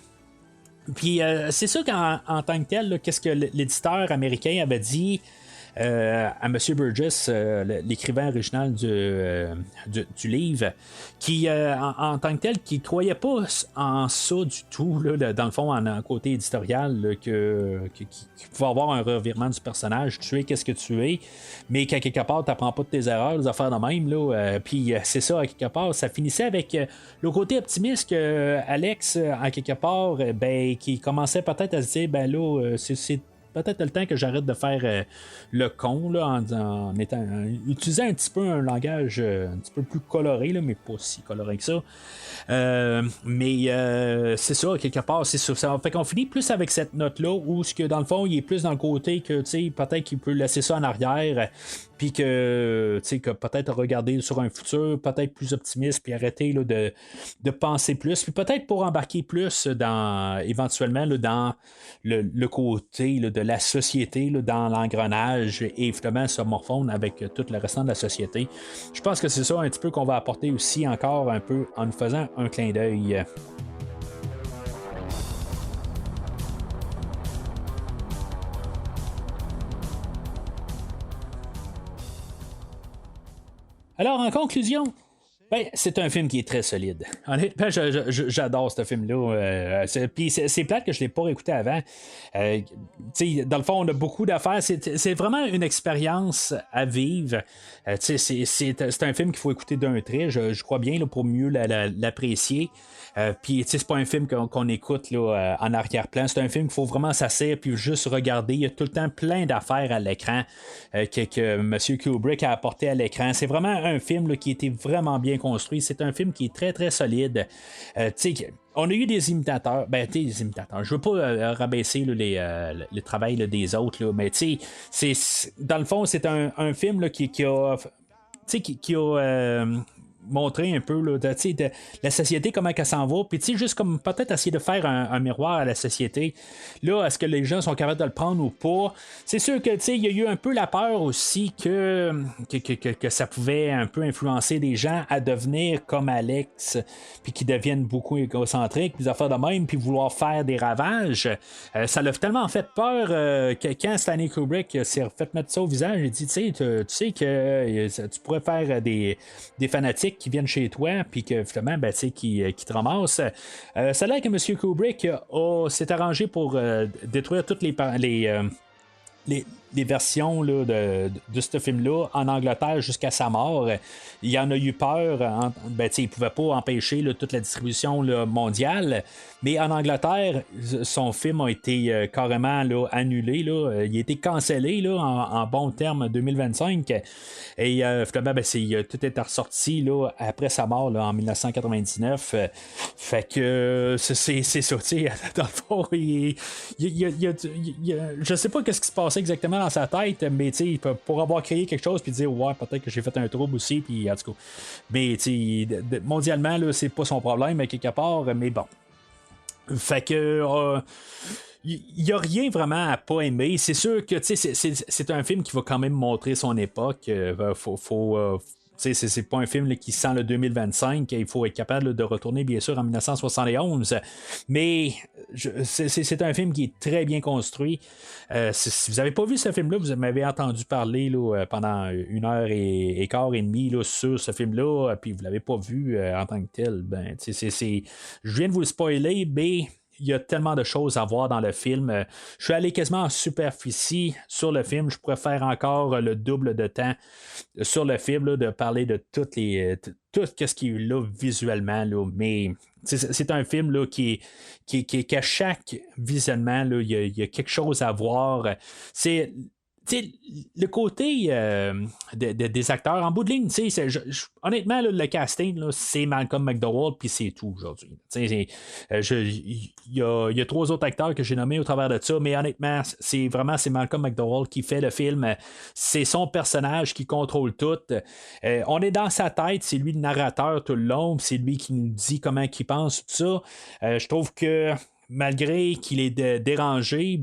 Puis c'est ça qu'en tant que tel, là, qu'est-ce que l'éditeur américain avait dit à M. Burgess, l'écrivain original du livre, qui, en tant que tel, qui ne croyait pas en ça du tout, là, dans le fond, en côté éditorial, qu'il pouvait avoir un revirement du personnage, tu es qu'est-ce que tu es, mais qu'à quelque part, tu n'apprends pas de tes erreurs, des affaires de même. Puis c'est ça, à quelque part, ça finissait avec le côté optimiste que Alex, à quelque part, ben, qui commençait peut-être à se dire, ben là, c'est peut-être le temps que j'arrête de faire le con là, utilisant un petit peu un langage un petit peu plus coloré, là, mais pas si coloré que ça. Mais c'est ça, quelque part, c'est ça. Fait qu'on finit plus avec cette note-là, où ce que dans le fond, il est plus dans le côté que, tu sais, peut-être qu'il peut laisser ça en arrière, puis que, tu sais, que peut-être regarder sur un futur, peut-être plus optimiste, puis arrêter là, de penser plus, puis peut-être pour embarquer plus éventuellement, là, dans le côté là, de la société, là, dans l'engrenage, et évidemment se morfondre avec tout le restant de la société. Je pense que c'est ça un petit peu qu'on va apporter aussi encore un peu en nous faisant un clin d'œil. Alors, en conclusion, ben, c'est un film qui est très solide. Honnêtement, j'adore ce film-là. Puis c'est plate que je ne l'ai pas réécouté avant. Dans le fond, on a beaucoup d'affaires. C'est vraiment une expérience à vivre. C'est un film qu'il faut écouter d'un trait, je crois bien, là, pour mieux l'apprécier. Puis, c'est pas un film qu'on écoute là, en arrière-plan. C'est un film qu'il faut vraiment s'asseoir puis juste regarder. Il y a tout le temps plein d'affaires à l'écran que M. Kubrick a apporté à l'écran. C'est vraiment un film là, qui était vraiment bien construit. C'est un film qui est très, très solide. On a eu des imitateurs. Des imitateurs. Je veux pas rabaisser là, le travail là, des autres, là, mais dans le fond, c'est un film là, qui a montrer un peu là, de la société, comment elle s'en va, puis juste comme peut-être essayer de faire un miroir à la société. Là, est-ce que les gens sont capables de le prendre ou pas? C'est sûr que il y a eu un peu la peur aussi que ça pouvait un peu influencer des gens à devenir comme Alex, puis qui deviennent beaucoup égocentriques, puis des affaires de même, puis vouloir faire des ravages. Ça l'a tellement fait peur que quand Stanley Kubrick s'est fait mettre ça au visage, il dit, tu sais que tu pourrais faire des fanatiques qui viennent chez toi, puis que finalement, qui te ramassent. Ça a l'air que M. Kubrick s'est arrangé pour détruire toutes les versions là, de ce film-là en Angleterre jusqu'à sa mort. Il en a eu peur. Il ne pouvait pas empêcher là, toute la distribution là, mondiale. Mais en Angleterre, son film a été carrément là, annulé. Là. Il a été cancellé là, en bon terme 2025. Et finalement, tout est ressorti là, après sa mort là, en 1999. Fait que c'est ça. Dans le fond, je sais pas ce qui se passait exactement dans sa tête, mais pour avoir créé quelque chose puis dire ouais, peut-être que j'ai fait un trouble aussi, puis en tout cas, mais mondialement là, c'est pas son problème quelque part, mais bon. Fait que il n'y a rien vraiment à pas aimer. C'est sûr que c'est un film qui va quand même montrer son époque. C'est pas un film là, qui sent le 2025. Il faut être capable de retourner, bien sûr, en 1971. Mais c'est un film qui est très bien construit. Si vous n'avez pas vu ce film-là, vous m'avez entendu parler là, pendant 1h15 là, sur ce film-là, puis vous ne l'avez pas vu en tant que tel. Je viens de vous le spoiler, mais il y a tellement de choses à voir dans le film. Je suis allé quasiment en superficie sur le film. Je pourrais faire encore le double de temps sur le film, là, de parler de tout ce qui est là visuellement. Là. Mais c'est un film là, qu'à chaque visionnement, là, il y a quelque chose à voir. C'est le côté des acteurs, en bout de ligne, honnêtement, là, le casting, là, c'est Malcolm McDowell, puis c'est tout aujourd'hui. Il y a 3 autres acteurs que j'ai nommés au travers de ça, mais honnêtement, c'est Malcolm McDowell qui fait le film. C'est son personnage qui contrôle tout. On est dans sa tête, c'est lui le narrateur tout le long, c'est lui qui nous dit comment il pense, tout ça. Je trouve que malgré qu'il est dérangé,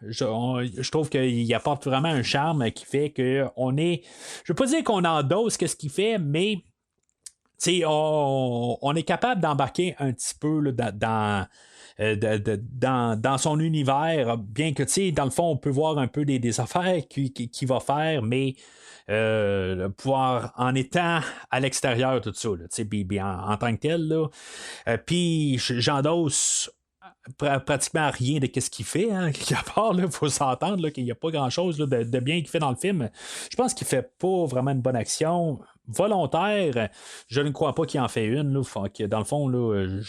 je trouve qu'il apporte vraiment un charme qui fait qu'on est. Je veux pas dire qu'on endosse ce qu'il fait, mais on est capable d'embarquer un petit peu là, dans son univers, bien que dans le fond, on peut voir un peu des affaires qu'il va faire, mais pouvoir en étant à l'extérieur, tout ça, en tant que tel, là. Puis j'endosse pratiquement rien de ce qu'il fait, hein, quelque part, il faut s'entendre là, qu'il n'y a pas grand chose là, de bien qu'il fait dans le film. Je pense qu'il fait pas vraiment une bonne action volontaire. Je ne crois pas qu'il en fait une là, que dans le fond là,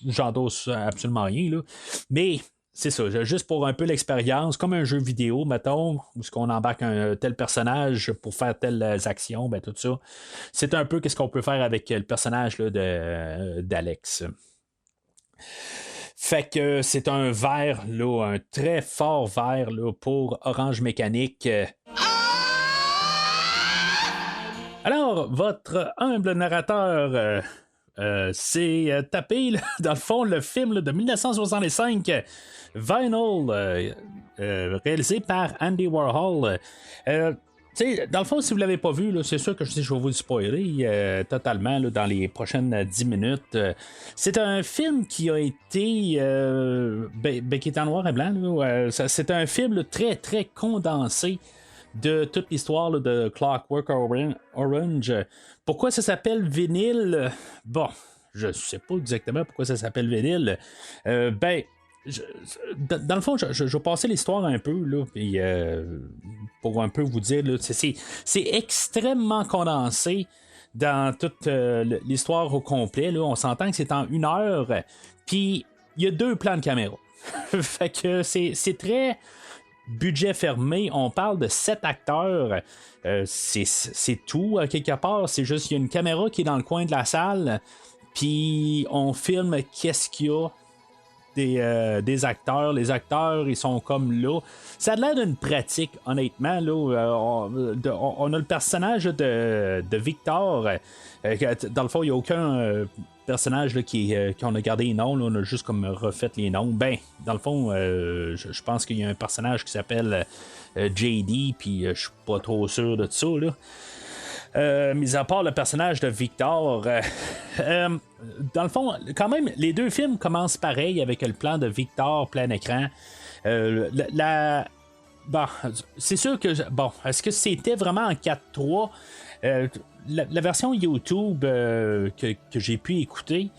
j'endosse absolument rien là. Mais c'est ça, juste pour un peu l'expérience, comme un jeu vidéo, mettons, où ce qu'on embarque un tel personnage pour faire telles actions, ben tout ça. C'est un peu ce qu'on peut faire avec le personnage là, d'Alex. Fait que c'est un verre, là, un très fort verre là, pour Orange Mécanique. Alors, votre humble narrateur s'est tapé, là, dans le fond, le film là, de 1965, Vinyl, réalisé par Andy Warhol. Dans le fond, si vous ne l'avez pas vu, là, c'est sûr que je vais vous le spoiler totalement là, dans les prochaines 10 minutes. C'est un film qui a été qui est en noir et blanc. Là, c'est un film là, très, très condensé de toute l'histoire là, de Clockwork Orange. Pourquoi ça s'appelle vinyle? Bon, je sais pas exactement pourquoi ça s'appelle vinyle. Dans le fond, je vais passer l'histoire un peu, là, puis, pour un peu vous dire, là, c'est extrêmement condensé dans toute l'histoire au complet. Là. On s'entend que c'est en 1 heure, puis il y a 2 plans de caméra. Fait que c'est très budget fermé. On parle de 7 acteurs. C'est tout, à quelque part. C'est juste qu'il y a une caméra qui est dans le coin de la salle, puis on filme qu'est-ce qu'il y a des acteurs. Les acteurs, ils sont comme là. Ça a l'air d'une pratique, honnêtement. Là, on a le personnage de Victor. Dans le fond, il n'y a aucun personnage là, qu'on a gardé les noms. Là, on a juste comme refait les noms. Ben, dans le fond, je pense qu'il y a un personnage qui s'appelle JD, puis je suis pas trop sûr de ça. Là. Mis à part le personnage de Victor, dans le fond, quand même, les 2 films commencent pareil avec le plan de Victor plein écran. Bon, c'est sûr que est-ce que c'était vraiment en 4:3? La version YouTube que j'ai pu écouter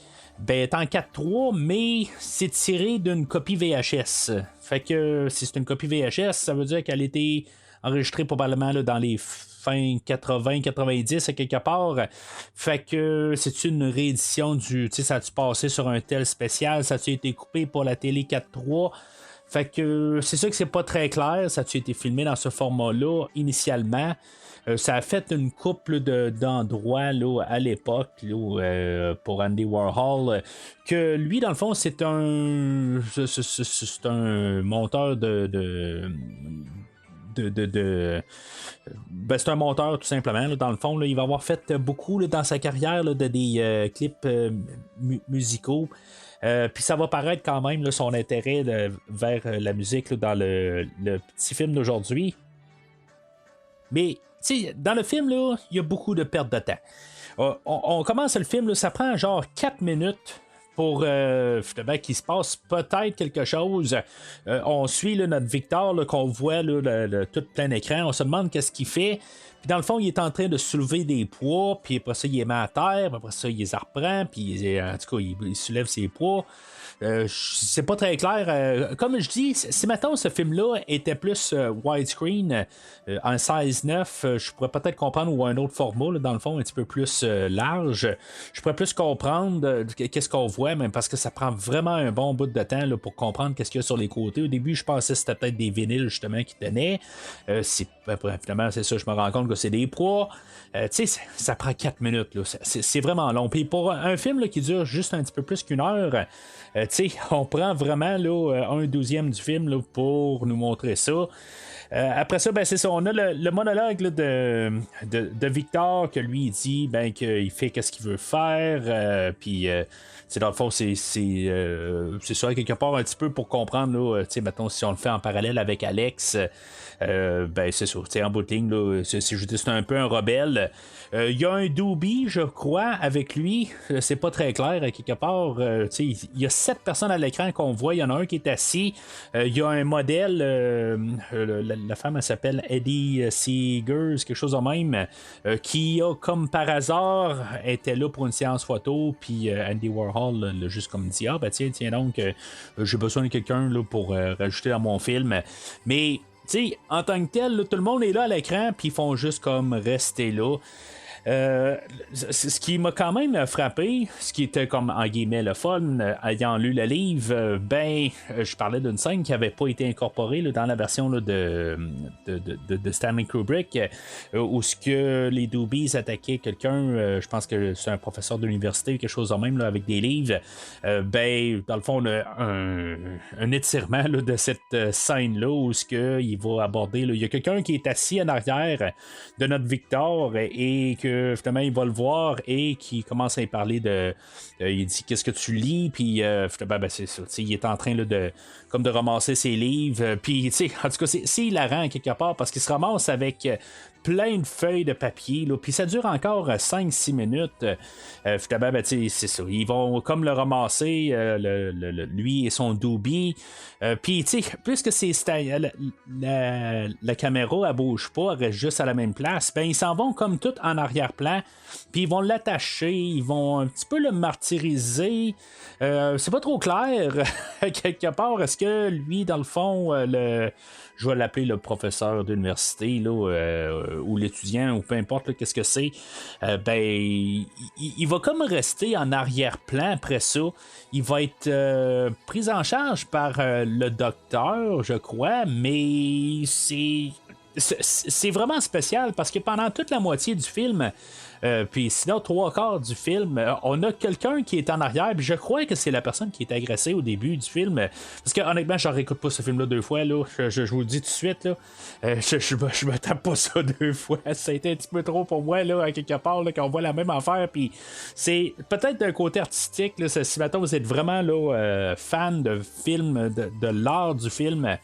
est en 4:3, mais c'est tiré d'une copie VHS. Fait que si c'est une copie VHS, ça veut dire qu'elle a été enregistrée probablement là, dans les fin 80-90 à quelque part. Fait que c'est une réédition du... Tu sais, ça a-tu passé sur un tel spécial? Ça a-tu été coupé pour la télé 4:3? Fait que c'est sûr que c'est pas très clair. Ça a-tu été filmé dans ce format-là initialement? Ça a fait une couple d'endroits là, à l'époque là, pour Andy Warhol, que lui, dans le fond, c'est un monteur c'est un monteur tout simplement là, dans le fond là, il va avoir fait beaucoup là, dans sa carrière là, des clips musicaux, puis ça va paraître quand même là, son intérêt vers la musique là, dans le petit film d'aujourd'hui. Mais dans le film là, il y a beaucoup de perte de temps. On commence le film là, ça prend genre 4 minutes pour qu'il se passe peut-être quelque chose. On suit là, notre Victor là, qu'on voit là, tout plein écran. On se demande qu'est-ce qu'il fait. Puis dans le fond, il est en train de soulever des poids. Puis après ça, il les met à terre. Puis après ça, il les reprend. Puis en tout cas, il soulève ses poids. C'est pas très clair. Comme je dis, si maintenant ce film-là était plus widescreen, en 16:9, je pourrais peut-être comprendre, ou un autre format, là, dans le fond, un petit peu plus large. Je pourrais plus comprendre qu'est-ce qu'on voit, même parce que ça prend vraiment un bon bout de temps là, pour comprendre qu'est-ce qu'il y a sur les côtés. Au début, je pensais que c'était peut-être des vinyles justement qui tenaient. Finalement, c'est ça, je me rends compte que c'est des proies. Ça prend 4 minutes. Là. C'est vraiment long. Puis pour un film là, qui dure juste un petit peu plus qu'1 heure, on prend vraiment là, 1/12 du film là, pour nous montrer ça. Après ça, c'est ça. On a le monologue là, de Victor que lui il dit qu'il fait ce qu'il veut faire. Puis dans le fond, c'est ça quelque part un petit peu pour comprendre là, mettons, si on le fait en parallèle avec Alex. C'est ça, en bout de ligne, là, c'est un peu un rebelle. Il y a un doobie, je crois, avec lui. C'est pas très clair, à quelque part. Il y a 7 personnes à l'écran qu'on voit. Il y en a un qui est assis. Il y a un modèle. La femme, elle s'appelle Eddie Seegers, quelque chose de même, qui a, comme par hasard, était là pour une séance photo. Puis Andy Warhol l'a juste comme dit, tiens donc, j'ai besoin de quelqu'un là, pour rajouter dans mon film. Mais en tant que tel, là, tout le monde est là à l'écran, puis ils font juste comme rester là. Ce qui m'a quand même frappé, ce qui était comme en guillemets le fun, ayant lu le livre, je parlais d'une scène qui n'avait pas été incorporée là, dans la version là, de Stanley Kubrick, où ce que les Doobies attaquaient quelqu'un, je pense que c'est un professeur d'université, quelque chose de même là, avec des livres. Dans le fond, on a un étirement là, de cette scène-là où ce que il va aborder. Là, il y a quelqu'un qui est assis en arrière de notre Victor et que finalement il va le voir et qui commence à y parler il dit qu'est-ce que tu lis, puis c'est ça, il est en train là, de ramasser ses livres, puis en tout cas c'est hilarant quelque part parce qu'il se ramasse avec plein de feuilles de papier, puis ça dure encore 5-6 minutes. Finalement, c'est ça. Ils vont comme le ramasser, lui et son doobie. Puis, puisque la caméra, elle bouge pas, elle reste juste à la même place, ils s'en vont comme tout en arrière-plan, puis ils vont l'attacher, ils vont un petit peu le martyriser. C'est pas trop clair, quelque part. Est-ce que lui, dans le fond, je vais l'appeler le professeur d'université ou l'étudiant ou peu importe là, qu'est-ce que c'est, il va comme rester en arrière-plan après ça. Il va être pris en charge par le docteur, je crois, mais c'est vraiment spécial parce que pendant toute la moitié du film, puis sinon 3/4 du film, on a quelqu'un qui est en arrière, puis je crois que c'est la personne qui est agressée au début du film, parce que honnêtement je réécoute pas ce film là 2 fois là, je vous le dis tout de suite là, je me tape pas ça 2 fois, ça a été un petit peu trop pour moi là, à quelque part là, qu'on voit la même affaire, puis c'est peut-être d'un côté artistique là, si maintenant vous êtes vraiment là fan de film, de l'art du film,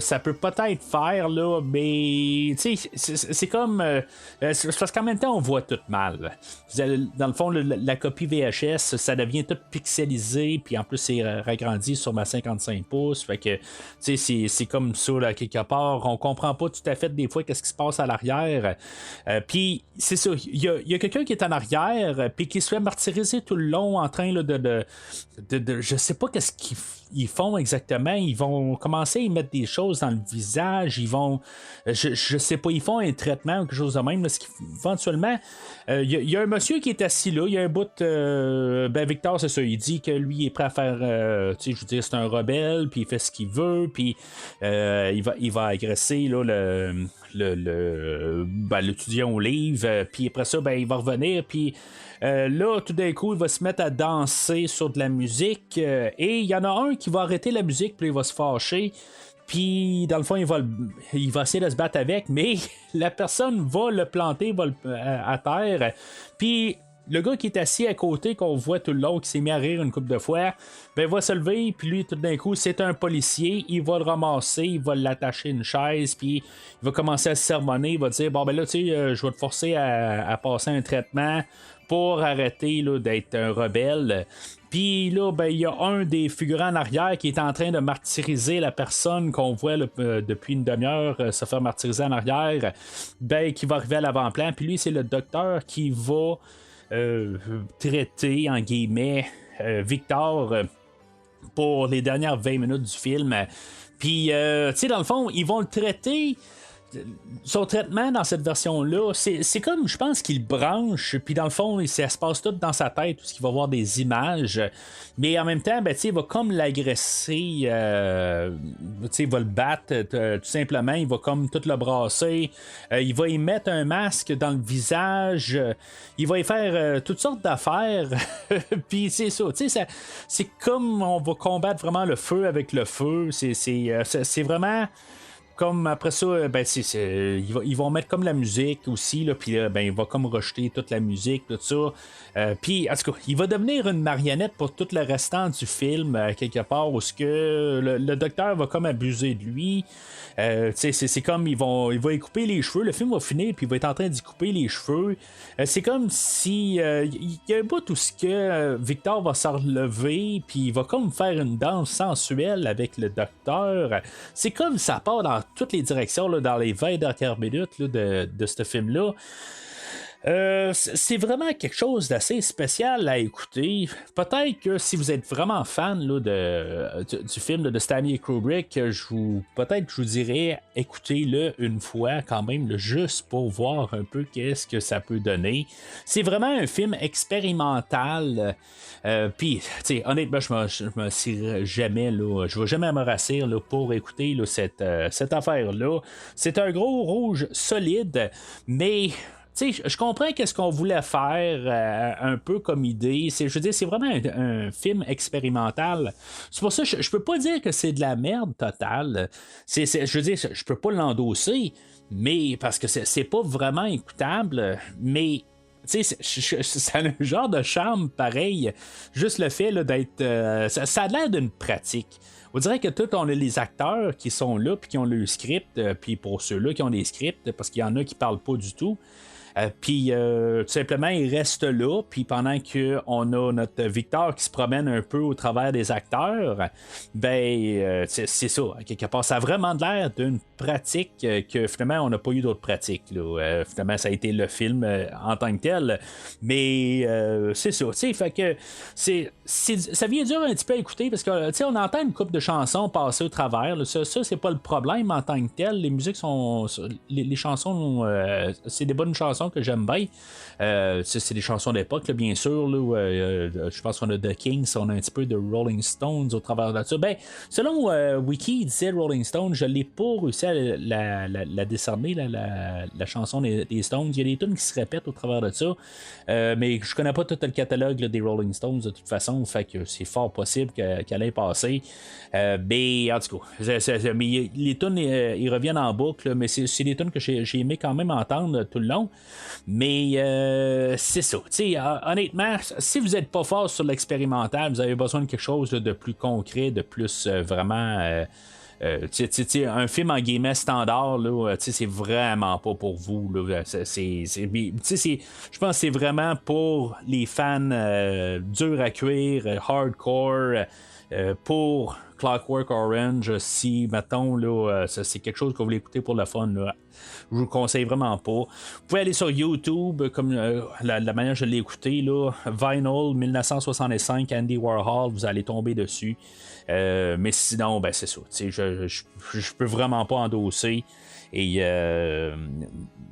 ça peut peut-être faire, là, mais c'est comme. C'est parce qu'en même temps, on voit tout mal. Dans le fond, la copie VHS, ça devient tout pixelisé, puis en plus, c'est ragrandi sur ma 55 pouces. Fait que, c'est comme ça, là, quelque part. On comprend pas tout à fait des fois qu'est-ce qui se passe à l'arrière. Puis, c'est ça. Il y a quelqu'un qui est en arrière, puis qui se fait martyriser tout le long en train là, de je sais pas qu'est-ce qu'ils font exactement. Ils vont commencer à y mettre des choses dans le visage, ils vont je sais pas, ils font un traitement ou quelque chose de même, éventuellement il y a un monsieur qui est assis là, il y a un bout Victor, c'est ça, il dit que lui est prêt à faire je veux dire, c'est un rebelle, puis il fait ce qu'il veut, puis il va agresser là, l'étudiant au livre, puis après ça il va revenir, puis là, tout d'un coup, il va se mettre à danser sur de la musique, et il y en a un qui va arrêter la musique, puis il va se fâcher. Puis, dans le fond, il va essayer de se battre avec, mais la personne va le planter à terre. Puis, le gars qui est assis à côté, qu'on voit tout le long, qui s'est mis à rire une couple de fois, va se lever, puis lui, tout d'un coup, c'est un policier, il va le ramasser, il va l'attacher à une chaise, puis il va commencer à se sermonner, il va dire, là, tu sais, je vais te forcer à passer un traitement pour arrêter là, d'être un rebelle. Puis là, il y a un des figurants en arrière qui est en train de martyriser la personne qu'on voit là, depuis une demi-heure se faire martyriser en arrière, qui va arriver à l'avant-plan. Puis lui, c'est le docteur qui va traiter, en guillemets, Victor pour les dernières 20 minutes du film. Puis, tu sais, dans le fond, ils vont le traiter. Son traitement dans cette version-là, c'est comme, je pense qu'il branche, puis dans le fond, ça se passe tout dans sa tête, parce qu'il va voir des images, mais en même temps, il va comme l'agresser, il va le battre, tout simplement, il va comme tout le brasser, il va y mettre un masque dans le visage, il va y faire toutes sortes d'affaires, puis c'est ça, c'est comme on va combattre vraiment le feu avec le feu, c'est vraiment... Comme après ça, ils vont mettre comme la musique aussi, là, puis il va comme rejeter toute la musique, tout ça. Puis, en tout cas, il va devenir une marionnette pour tout le restant du film, quelque part, où le docteur va comme abuser de lui. C'est comme il va y couper les cheveux. Le film va finir, puis il va être en train d'y couper les cheveux. C'est comme si il y a un bout où Victor va se relever, puis il va comme faire une danse sensuelle avec le docteur. C'est comme ça part dans toutes les directions là, dans les 20 dernières minutes là, de ce film-là. C'est vraiment quelque chose d'assez spécial à écouter. Peut-être que si vous êtes vraiment fan là, du film de Stanley Kubrick, peut-être que je vous dirais écoutez-le une fois quand même, là, juste pour voir un peu qu'est-ce que ça peut donner. C'est vraiment un film expérimental. Puis, honnêtement, je me cirerai jamais, là, je vais jamais me rassir là, pour écouter là, cette affaire-là. C'est un gros rouge solide, mais je comprends qu'est-ce qu'on voulait faire un peu comme idée. Je veux dire, c'est vraiment un film expérimental. C'est pour ça que je peux pas dire que c'est de la merde totale. Je veux dire, je peux pas l'endosser, mais parce que c'est pas vraiment écoutable, mais ça a un genre de charme pareil. Juste le fait là, d'être. Ça a l'air d'une pratique. On dirait que tout, on a les acteurs qui sont là, puis qui ont le script, puis pour ceux-là qui ont des scripts, parce qu'il y en a qui parlent pas du tout. Puis tout simplement, il reste là. Puis pendant qu'on a notre Victor qui se promène un peu au travers des acteurs, c'est ça. Quelque part, ça a vraiment l'air d'une pratique que finalement, on n'a pas eu d'autres pratiques. Finalement, ça a été le film en tant que tel. Mais c'est ça. Fait que ça vient dur un petit peu à écouter parce que on entend une couple de chansons passer au travers. Là. Ça, c'est pas le problème en tant que tel. Les musiques sont. Les chansons, c'est des bonnes chansons que j'aime bien. C'est des chansons d'époque, là, bien sûr. Je pense qu'on a The Kings, on a un petit peu de Rolling Stones au travers de ça. Selon Wiki, il disait Rolling Stones, je l'ai pas réussi à la décerner, la chanson des Stones. Il y a des tunes qui se répètent au travers de ça. Mais je connais pas tout le catalogue là, des Rolling Stones de toute façon, fait que c'est fort possible qu'elle ait passé. Mais en tout cas, mais les tunes ils reviennent en boucle, mais c'est des tunes que j'ai aimé quand même entendre tout le long. Mais c'est ça. Honnêtement, si vous n'êtes pas fort sur l'expérimental, vous avez besoin de quelque chose de plus concret, de plus vraiment. Un film en guillemets standard, là, c'est vraiment pas pour vous. Là. Je pense que c'est vraiment pour les fans durs à cuire, hardcore, pour Clockwork Orange. Si, mettons, là, c'est quelque chose que vous voulez écouter pour le fun, là, je vous le conseille vraiment pas. Vous pouvez aller sur YouTube, comme la manière que je l'ai écouté, là, Vinyl 1965, Andy Warhol, vous allez tomber dessus. Mais sinon, c'est ça. Je peux vraiment pas endosser. Et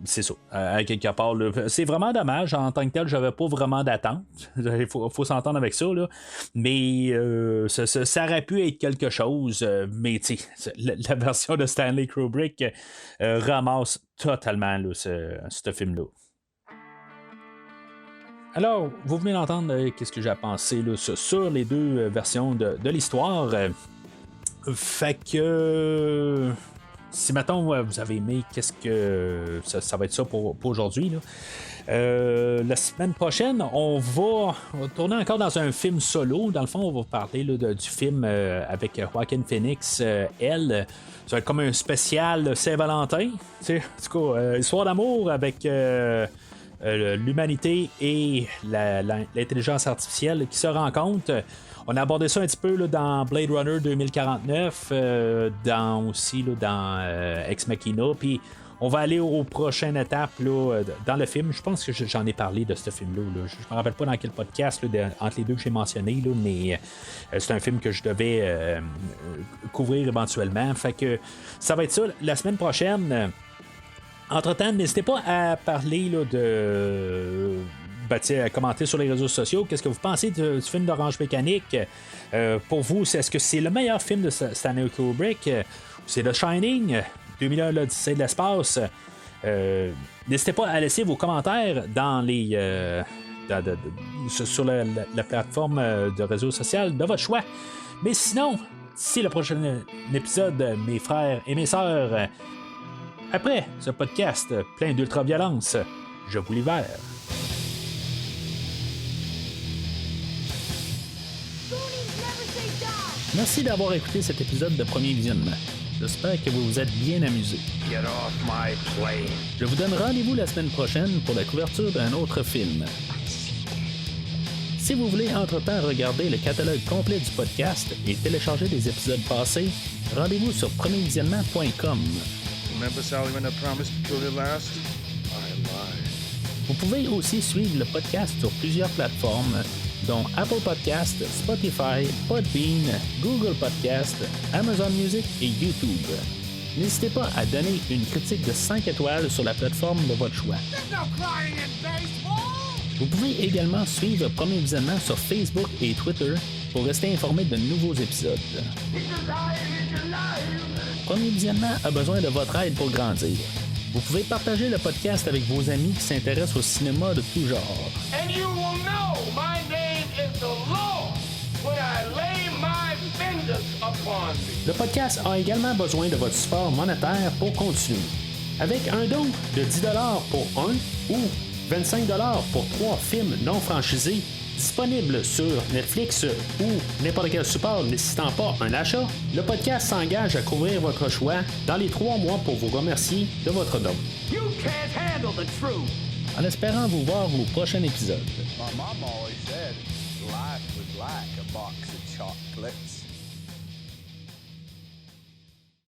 c'est ça. À quelque part, là, c'est vraiment dommage. En tant que tel, j'avais pas vraiment d'attente. Il faut s'entendre avec ça. Là. Mais ça aurait pu être quelque chose. Mais la version de Stanley Kubrick ramasse totalement là, ce film-là. Alors, vous venez d'entendre qu'est-ce que j'ai pensé là, sur les deux versions de l'histoire. Fait que si maintenant vous avez aimé, qu'est-ce que ça va être ça pour aujourd'hui là. La semaine prochaine, on va tourner encore dans un film solo. Dans le fond, on va parler là, du film avec Joaquin Phoenix, Elle. Ça va être comme un spécial Saint-Valentin. En tout cas, histoire d'amour avec l'humanité et l'intelligence artificielle qui se rencontrent. On a abordé ça un petit peu là, dans Blade Runner 2049, aussi là, dans Ex Machina, puis on va aller aux prochaines étapes là, dans le film. Je pense que j'en ai parlé de ce film-là. Je ne me rappelle pas dans quel podcast là, entre les deux que j'ai mentionné, là, mais c'est un film que je devais couvrir éventuellement. Fait que ça va être ça la semaine prochaine. Entre-temps, n'hésitez pas à parler là, à commenter sur les réseaux sociaux. Qu'est-ce que vous pensez du film d'Orange Mécanique? Pour vous, est-ce que c'est le meilleur film de Stanley Kubrick? C'est The Shining, 2001, l'Odyssée de l'espace. N'hésitez pas à laisser vos commentaires dans les sur la plateforme de réseau social de votre choix. Mais sinon, d'ici le prochain épisode, mes frères et mes sœurs, après ce podcast plein d'ultra-violence, je vous libère. Merci d'avoir écouté cet épisode de Premier Visionnement. J'espère que vous vous êtes bien amusés. Je vous donne rendez-vous la semaine prochaine pour la couverture d'un autre film. Si vous voulez entre-temps regarder le catalogue complet du podcast et télécharger des épisodes passés, rendez-vous sur premiervisionnement.com. Remember, Sally, when I promised to kill you last? I lied. Vous pouvez aussi suivre le podcast sur plusieurs plateformes, dont Apple Podcast, Spotify, Podbean, Google Podcast, Amazon Music et YouTube. N'hésitez pas à donner une critique de 5 étoiles sur la plateforme de votre choix. Vous pouvez également suivre Premier Visionnement sur Facebook et Twitter pour rester informé de nouveaux épisodes. Premier Visionnement a besoin de votre aide pour grandir. Vous pouvez partager le podcast avec vos amis qui s'intéressent au cinéma de tout genre. And you will know my name is the Lord when I lay my fingers upon thee. Le podcast a également besoin de votre support monétaire pour continuer. Avec un don de 10$ pour un ou 25$ pour 3 films non franchisés disponibles sur Netflix ou n'importe quel support nécessitant pas un achat, le podcast s'engage à couvrir votre choix dans les 3 mois pour vous remercier de votre don. You can't handle the truth. En espérant vous voir au prochain épisode. My mom always said life was like a box of chocolates.